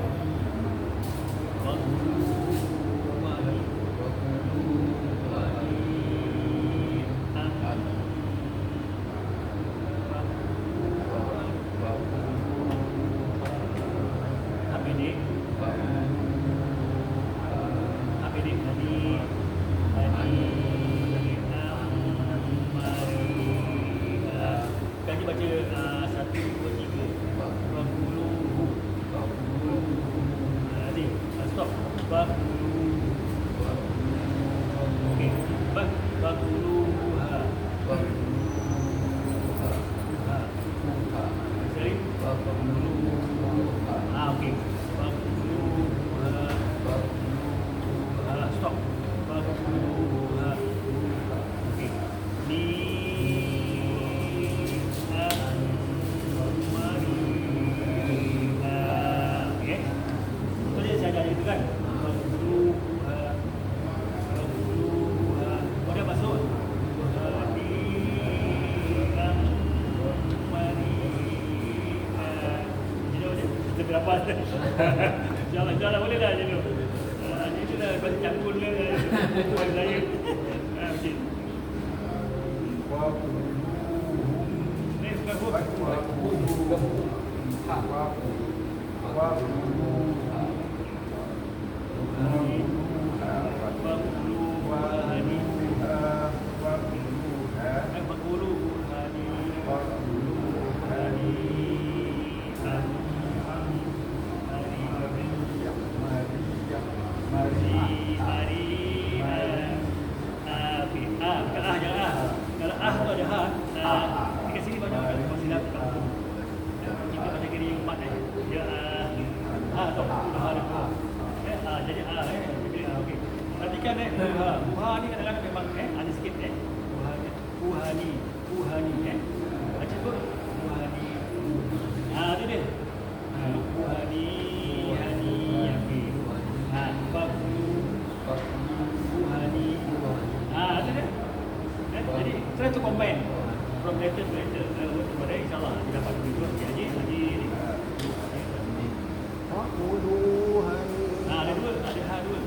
ada 1, 2, 3 20. Ni stop. 20. Okey. 20. Sorry. Okey. 20. Stop. 20. Okey. Ni okey. So dia saya ada itu kan. 20. Oh dah masuk. Kita berapa? Jalan boleh dah je tu. Ini tu dah bagi cangkul ke tuan saya. Okey. Ni bukan huruf. Perhatikan buha ni kadang-kadang memang ada sikit buhani macam tu buhani tu dia buhani hani okey bakulu buhani tu dia jadi try to combine from letter to letter pada insyaAllah kita dapat dua haji ni Wakulu hani ada dua ada ha dua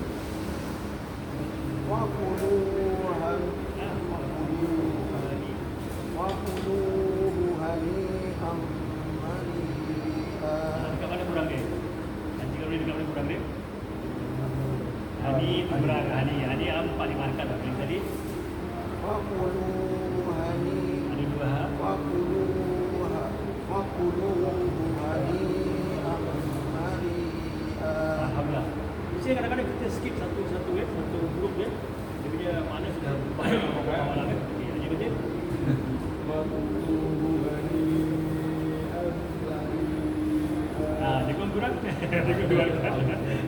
Wakulu hani Wakulu hani ammani dekat mana kurang dia? Nanti kalau dia dekat mana kurang dia? Hani kurang Hani apa dimarkan tadi? Wakulu hani Ada dua ha. Wakulu hani ammani Alhamdulillah. Saya kadang-kadang kita skip satu huruf dia. Dia punya makna sudah banyak bawah lah kan. Okey, lanjut baca. Dia kurang.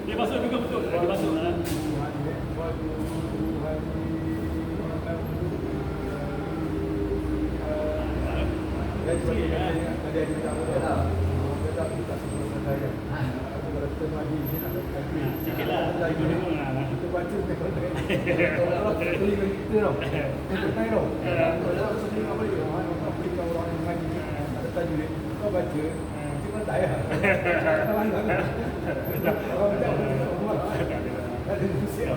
Dia masuk juga betul. Dia masuk lah. Sikitlah. Kita baca kalau telinga kita tau. Kita tanya tau. Kalau sendiri apa dia? Orang beritahu orang yang ngaji ada tajuk dia. Kau baca, cuma tak ya. Orang baca ada musik.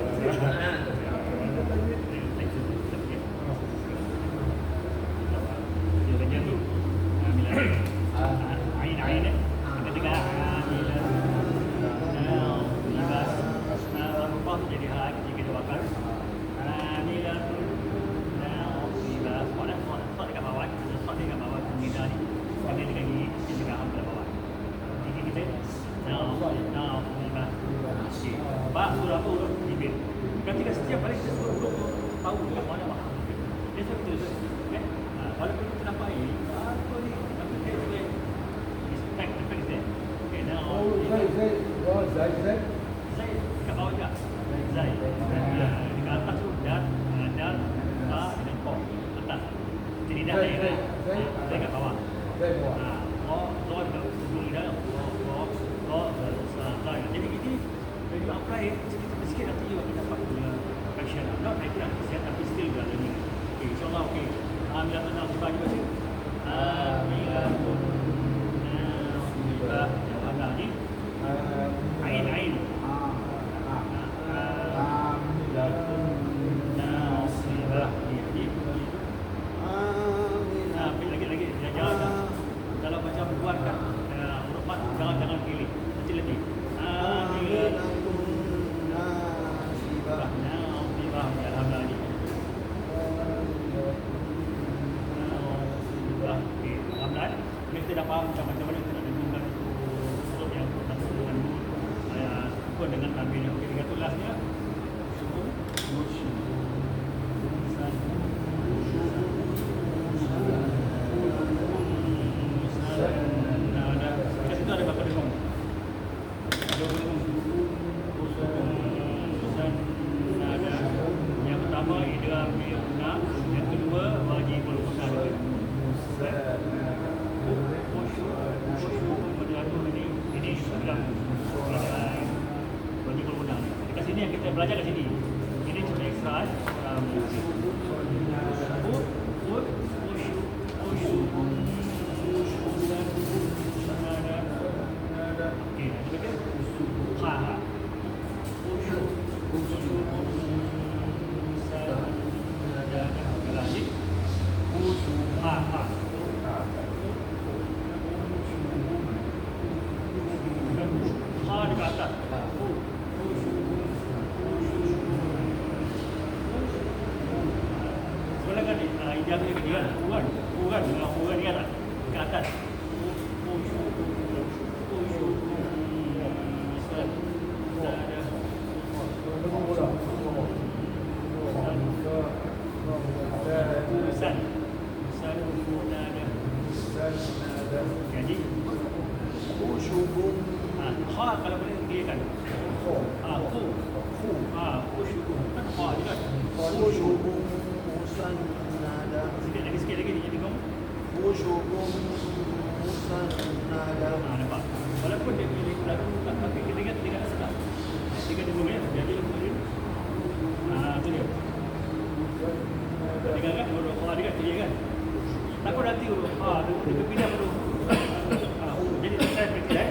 Pak, surah apa huruf bibir. Ketika setiap kali kita sebut huruf tu, tahu yang mana mak. Dia sebut betul. Walaupun kita nampak ini, apa ni? Tapi dia juga respect dia. Okay, now. Zai. Zai kat bawah juga. Zai. Dekat atas tu dan ba dengan ko. Atas. Jadi dah lain. Zai kat bawah. Zai bawah. Lo kat sebelum dah. Jadi ini when you apply sikit nanti you akan dapat punya passion. Not like that, tapi still you are learning. Okay, insyaAllah okay. Alhamdulillah tenang sebab juga sih. Alhamdulillah. Alhamdulillah ni. Ain. Lagi. Jangan. kita dah faham macam mana kita nak dengarkan huruf yang bertemu dengan pun dengan tanwin yang okey. Dengan tu lastnya suku kat situ ada berapa dengung? Ada dengung. Ada yang pertama idgham bil guna, yang kedua wajibul guna. Ini sudah wajibul guna. Dekat sini yang kita belajar kat sini. Ini cerita ekstra. Jadi Khusyubun. ha kalau boleh kirakan. Khusyubun. Kan ha dia kan. Khusyubun musannada. Sikit lagi dia bingung. Khusyubun musannada. Nampak. Walaupun dia pilih lagu tak, tapi kita ingat dia kena sedap. Dia kena bingung ya. Jadi lagu dia. Tu dia. Dia kan huruf ha dia kan clear kan. Takut nanti huruf ha dia pindah huruf. Jadi saya fikir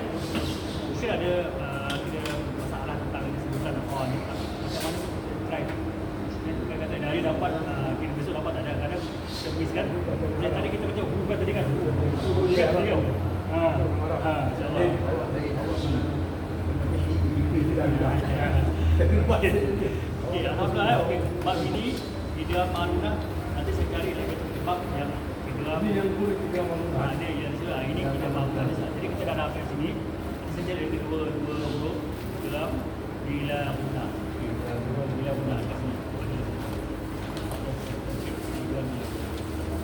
mungkin ada masalah tentang sebutan ha ni. Macam mana try. Kita kata dari dapat kita besok dapat ada kadang kita miskan. Jadi tadi kita baca huruf tadi kan. InsyaAllah. Okey, alhamdulillah. Okey, bab ini idgham ma'lunah nanti saya cari lagi bab yang idgham Ini yang boleh kita maklumkan. ada yang sila ini kita maafkan. Jadi kita dah dapat sini. Nanti saya cari dua huruf idgham bila guna. Bila guna kat sini.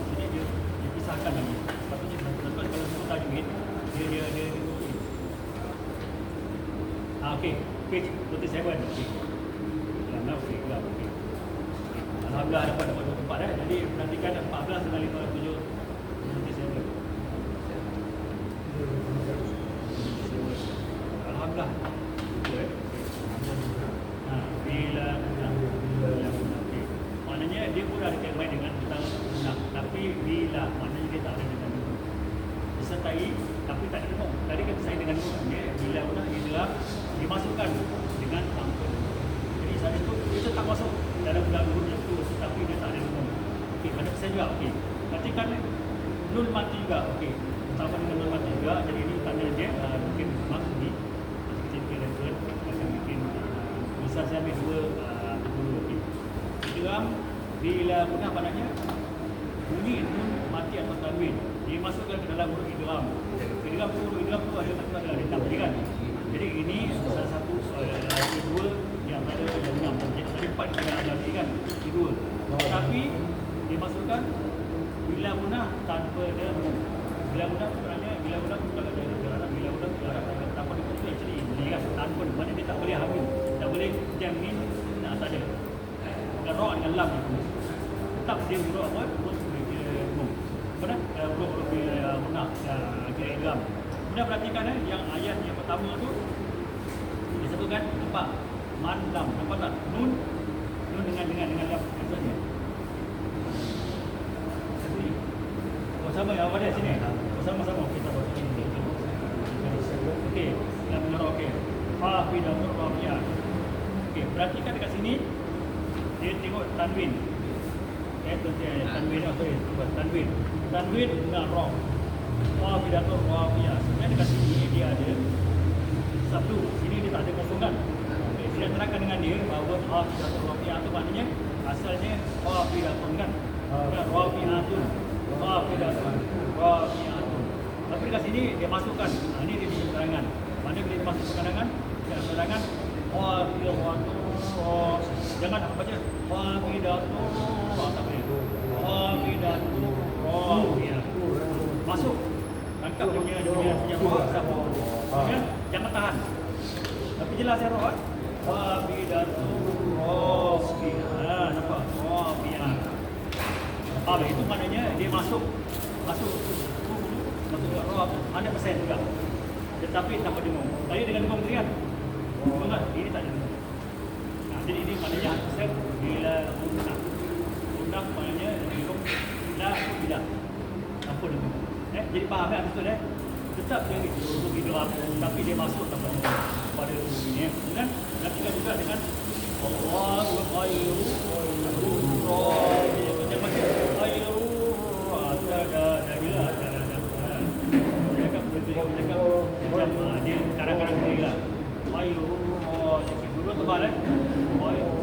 Jadi dia pisahkan lagi. Patutnya betul kalau sebut tajwid dia okey. Page 27. Okey. Okey. Alhamdulillah dapat 24 dah. Jadi nantikan 14 kali 57 27. Alhamdulillah. Betul bila okey. Maknanya dia pun ada kaitan dengan tentang guna. Tapi bila maknanya dia tak ada dengan guna. Disertai tapi tak ada guna. Tadi kata saya dengan guna. Bila guna idgham dimasukkan dengan tanpa. Jadi saya itu tak masuk dalam guna itu tapi dia tak ada guna. Okey, pada saya juga okey. Perhatikan nun mati juga okey. Sama dengan nun mati juga. Jadi ini tanda dia mungkin maksud ni kita kira akan bikin misal saya ambil dua okey. Idgham bila guna maknanya bunyi nun mati atau tanwin dimasukkan ke dalam huruf idgham. Idgham tu ada ditambah kan. Jadi ini salah satu dua yang ada yang enam. Jadi empat kita ada lagi kan. Dua. Tapi dimasukkan bila guna tanpa ada mu. Bila guna sebenarnya bila guna bukan ada dalam bila guna tanpa diputus actually boleh kan tanpa mana dia tak boleh hamil. Tak boleh jamin tak ada. Dan ra dengan lam itu. Tetap dia huruf apa? Huruf mu. Benar? Huruf guna kira idgham. Kemudian perhatikan yang ayat yang pertama tu disebutkan nampak man lam, nampak tak? Nun dengan lam maksudnya. Sama ya, apa dia sini? Sama-sama kita buat ini. Okey, lam nur okey. Fa fi daur rafiyah. Okey, perhatikan dekat sini dia tengok tanwin. Tanwin apa ni? Tanwin. Tanwin dengan ra. Fa fi daur rafiyah. Sebenarnya dekat sini dia ada satu. Sini dia tak ada kosongan. Okey, saya terangkan dengan dia bahawa fa fi daur rafiyah itu maknanya asalnya fa fi daur kan. Rafiyatun. Rafi'atun. Tapi dekat sini dia masukkan. Ini dia punya keterangan. Mana bila dia masuk keterangan, jangan apa baca wafidatu, tak boleh. Wafidatu, masuk. Tangkap dia punya siapa. Jangan tahan. Tapi jelas ya roh. Wafidatu, nampak? Itu maknanya dia masuk ke roh 100% juga. Tetapi tanpa dengung. Saya dengan dengung terian. Dengar, ini tak ada dengung. Jadi ini maknanya 100% bila undang. Undang maknanya dengung. Tidak. Tanpa dengung. Jadi faham kan betul Tetap dia untuk hidup tapi dia masuk tanpa dengung pada ini. Kemudian kita juga dengan Allahu khairu macam khairu ada jelas dia kadang-kadang dia lah khairu dulu tebal khairu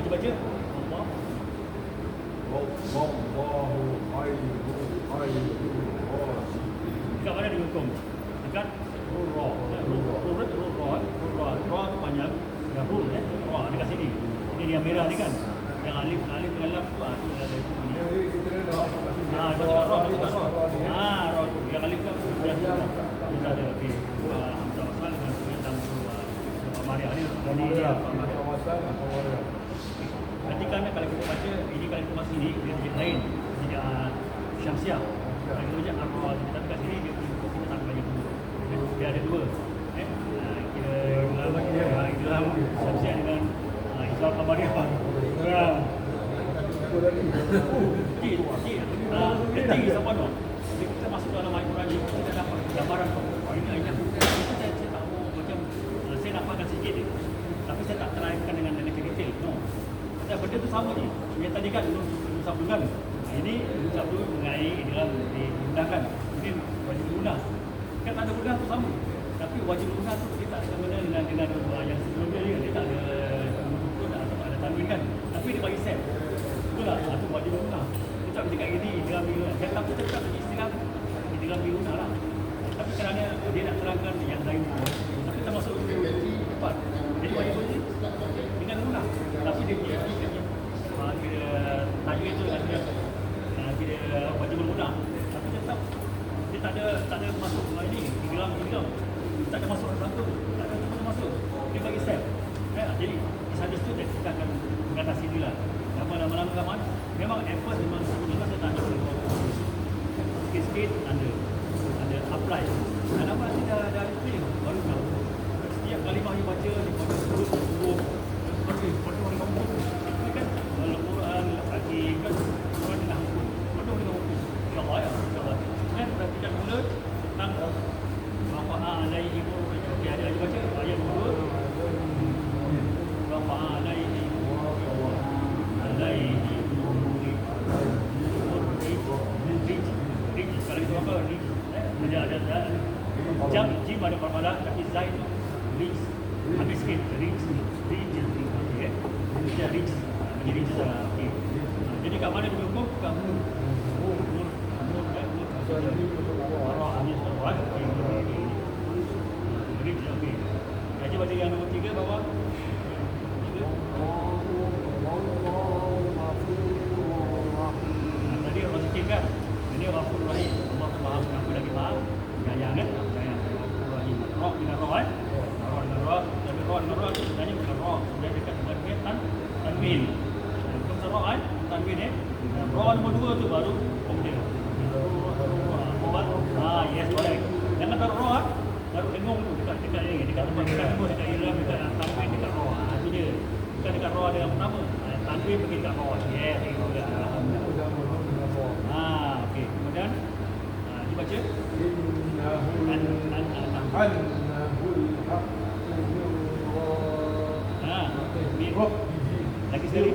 baca kat mana dia hukum? Dekat roh tu panjang. Ya roh dekat sini. Ini yang merah ni kan. Yang alif dengan lam tu tu ada ini. Roh. Roh tu yang alif kan kita ada okey. Hamzah wasal dengan tentang Maria ni nanti kan kalau kita baca ini kalau kita masuk sini dia jadi lain. Jadi Syamsiah. Kalau kita baca arwah tapi kat sini dia kita tak banyak dulu. Dia ada dua. Kira Syamsiah dengan Islam Kamariah. Kecil siapa tu? Kita masuk dalam Al-Quran kita dapat gambaran ini ayat. Saya tahu macam saya nampakkan sikit je. Tapi saya tak terangkan dengan detail. No. Benda tu sama je. Yang tadi kan Sabdu kan. Ini Sabdu mengenai dalam diundangkan. Mungkin wajib guna. Kan ada guna tu sama. Tapi wajib guna tu kita tak sama dengan yang sebelum dia tak ada atau ada tanwin kan. Tapi dia bagi set. Itulah satu wajib guna. Kita cakap gini dalam guna. Saya tak cakap istilah di dalam guna lah. Tapi kerana dia nak terangkan yang lain. Tapi termasuk cepat. Jadi wajib guna dengan guna. Tapi dia punya kira tajwid tu kira wajib berguna. Tapi tetap dia tak ada masuk ini di dalam tak ada masuk satu. Tak ada masuk. Dia bagi set. Jadi saja tu kita akan mengatasi ni lah. Lama-lama memang effort memang saya tak ada sikit-sikit ada apply. Dan apa nanti dah feeling baru tahu. Setiap kalimah you baca di pada terus pada orang kampung. Ini kan Al-Quran lagi kan orang nak hukum. Pada orang hukum. InsyaAllah ya. InsyaAllah. Kan perhatikan mula tentang Rafa'a alaihi okey ada lagi baca ayat 2. Rafa'a alaihi kalau itu apa ada jim ada permalah tapi zai itu reach habis sikit reach jadi okey jadi kat mana dia hukum kat arah habis orang reach okey jadi baca yang nombor 3 bawah tadi orang sikit kan ini Ghafur Rahim Allah faham kenapa lagi faham jaya kan jaya Ghafur Rahim roh dengan roh roh dengan roh tapi roh dengan roh sebenarnya bukan roh dia dekat dengan tanwin bukan roh tanwin roh nombor 2 tu baru kemudian yes correct jangan taruh roh baru dengung tu dekat ini dekat tempat dekat iram dekat tanwin dekat roh itu je bukan dekat roh yang pertama tanwin pergi dekat roh yes okey kemudian dibaca lagi sekali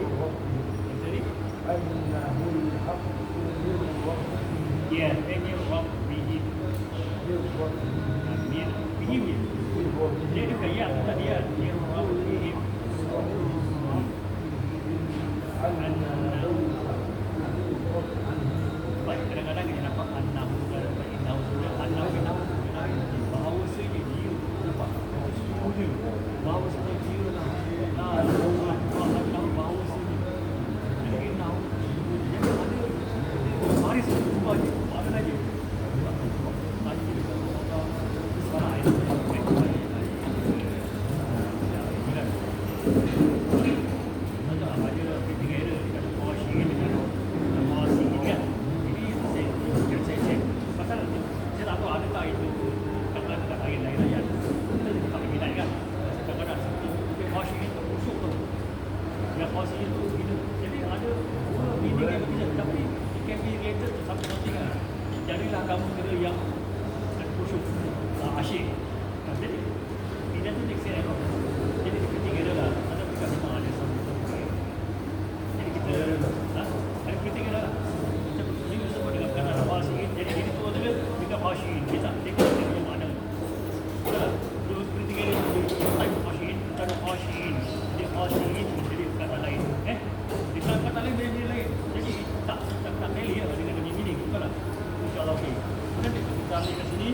situasi itu begitu. Jadi ada meaning yang berbeza, tapi it can be related to something. Jadilah kamu kira yang khusyuk, asyik. Jadi it doesn't make sense. Jadi ketika dia lah, ada bukan memang ada something. Jadi kita ada ketika lah. Ini sebut dengan kata khasyin. Jadi ini tu adalah dekat khasyin. Kita punya mana. Dua ketika dia type khasyin, kata khasyin. Dia khasyin jadi kata lain. Di kata lain dia lain. Jadi tak tally ya dengan meaning. Betul tak? InsyaAllah okey. Kemudian kita ambil kat sini.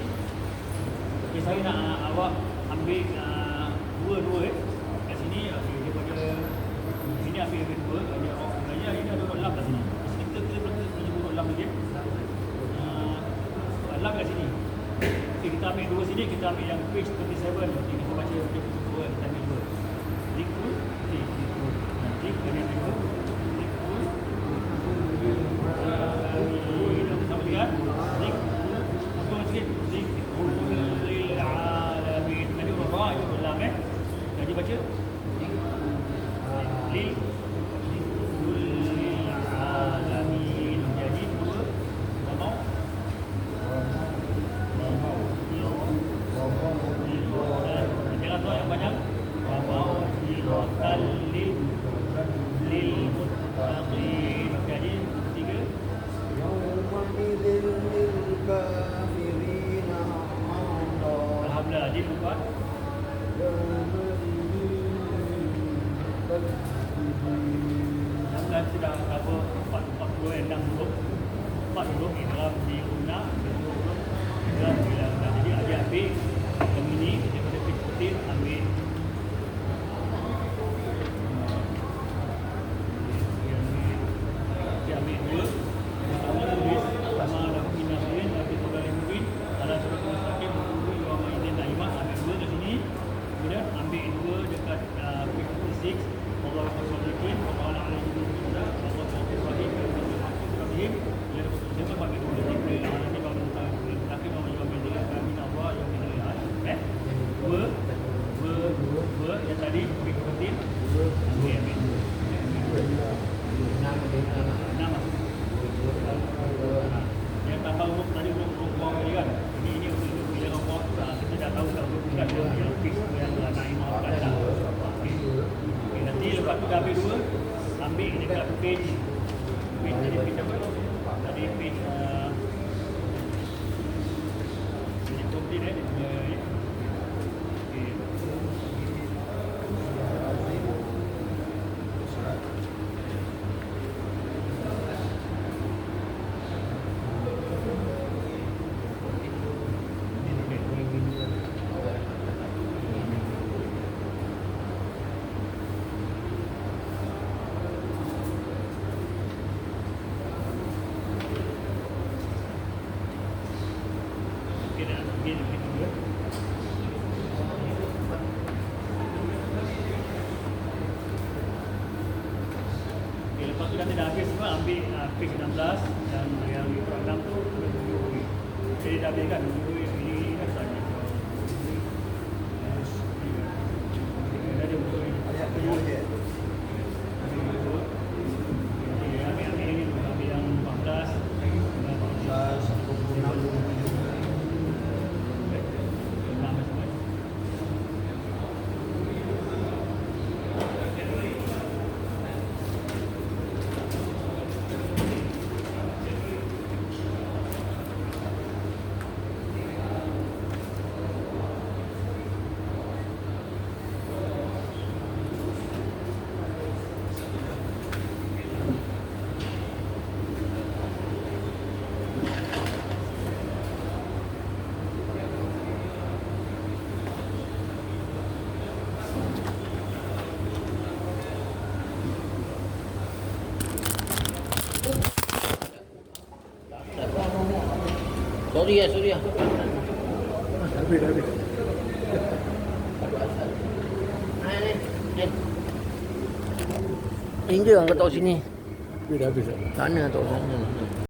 Okay, saya nak awak ambil dua kat sini. Okay, dia pada ini ambil dua. Dia ini ada huruf lam kat sini. Kita punya huruf lam lagi. Lam kat sini. Okay, kita ambil dua sini. Kita ambil yang page 27. Okay, kita baca page 2. Kita ambil dua. Likul. Okay, likul. Nanti kena likul. Likul. Sama lihat. Likul. Tunggu sikit. Likul lil alamin. Tadi huruf ra, itu huruf lam Jadi baca. Lil. Likul lil alamin. Jadi dua. Mau. Jangan doa yang banyak. Lil muttaqin. Jadi tiga. يومئذ للكافرين عرضا Alhamdulillah. Jadi empat. Alhamdulillah sudah cover 46 huruf. 4 huruf idgham di guna, 2 huruf idgham di lam. Jadi adik ambil yang ini daripada page 14 ambil dua. Pertama tulis sama lagu inasin, tapi sudah mungkin ada surat mustaqim dulu yang ini naimah ambil dua kat sini. Kemudian ambil dua dekat page 56. Allah Subhanahu wa taala alaihi wa sallam. Allah Subhanahu wa taala dia betul bagi dua tiga alamin bagi tapi mau juga bila kami Allah yang bila dua yang tadi page 14 ambil nama yang tambah huruf tadi huruf buang tadi kan. Ini huruf bila orang buang tu lah. Kita dah tahu tak huruf bukan yang fix yang naimah bukan tak. Okay, nanti lepas tu dah ambil dua, ambil dekat page tadi page apa? Tadi page complete dia punya ni. Okay. Lepas tu nanti dah habis semua, ambil page 16 dan yang program tu jadi dah habis kan ini asalnya ada buku ini ambil ini dulu, ambil yang 14 Sorry ya. Habis. Hingga angkat tahu sini. Habis. Sana tahu sana.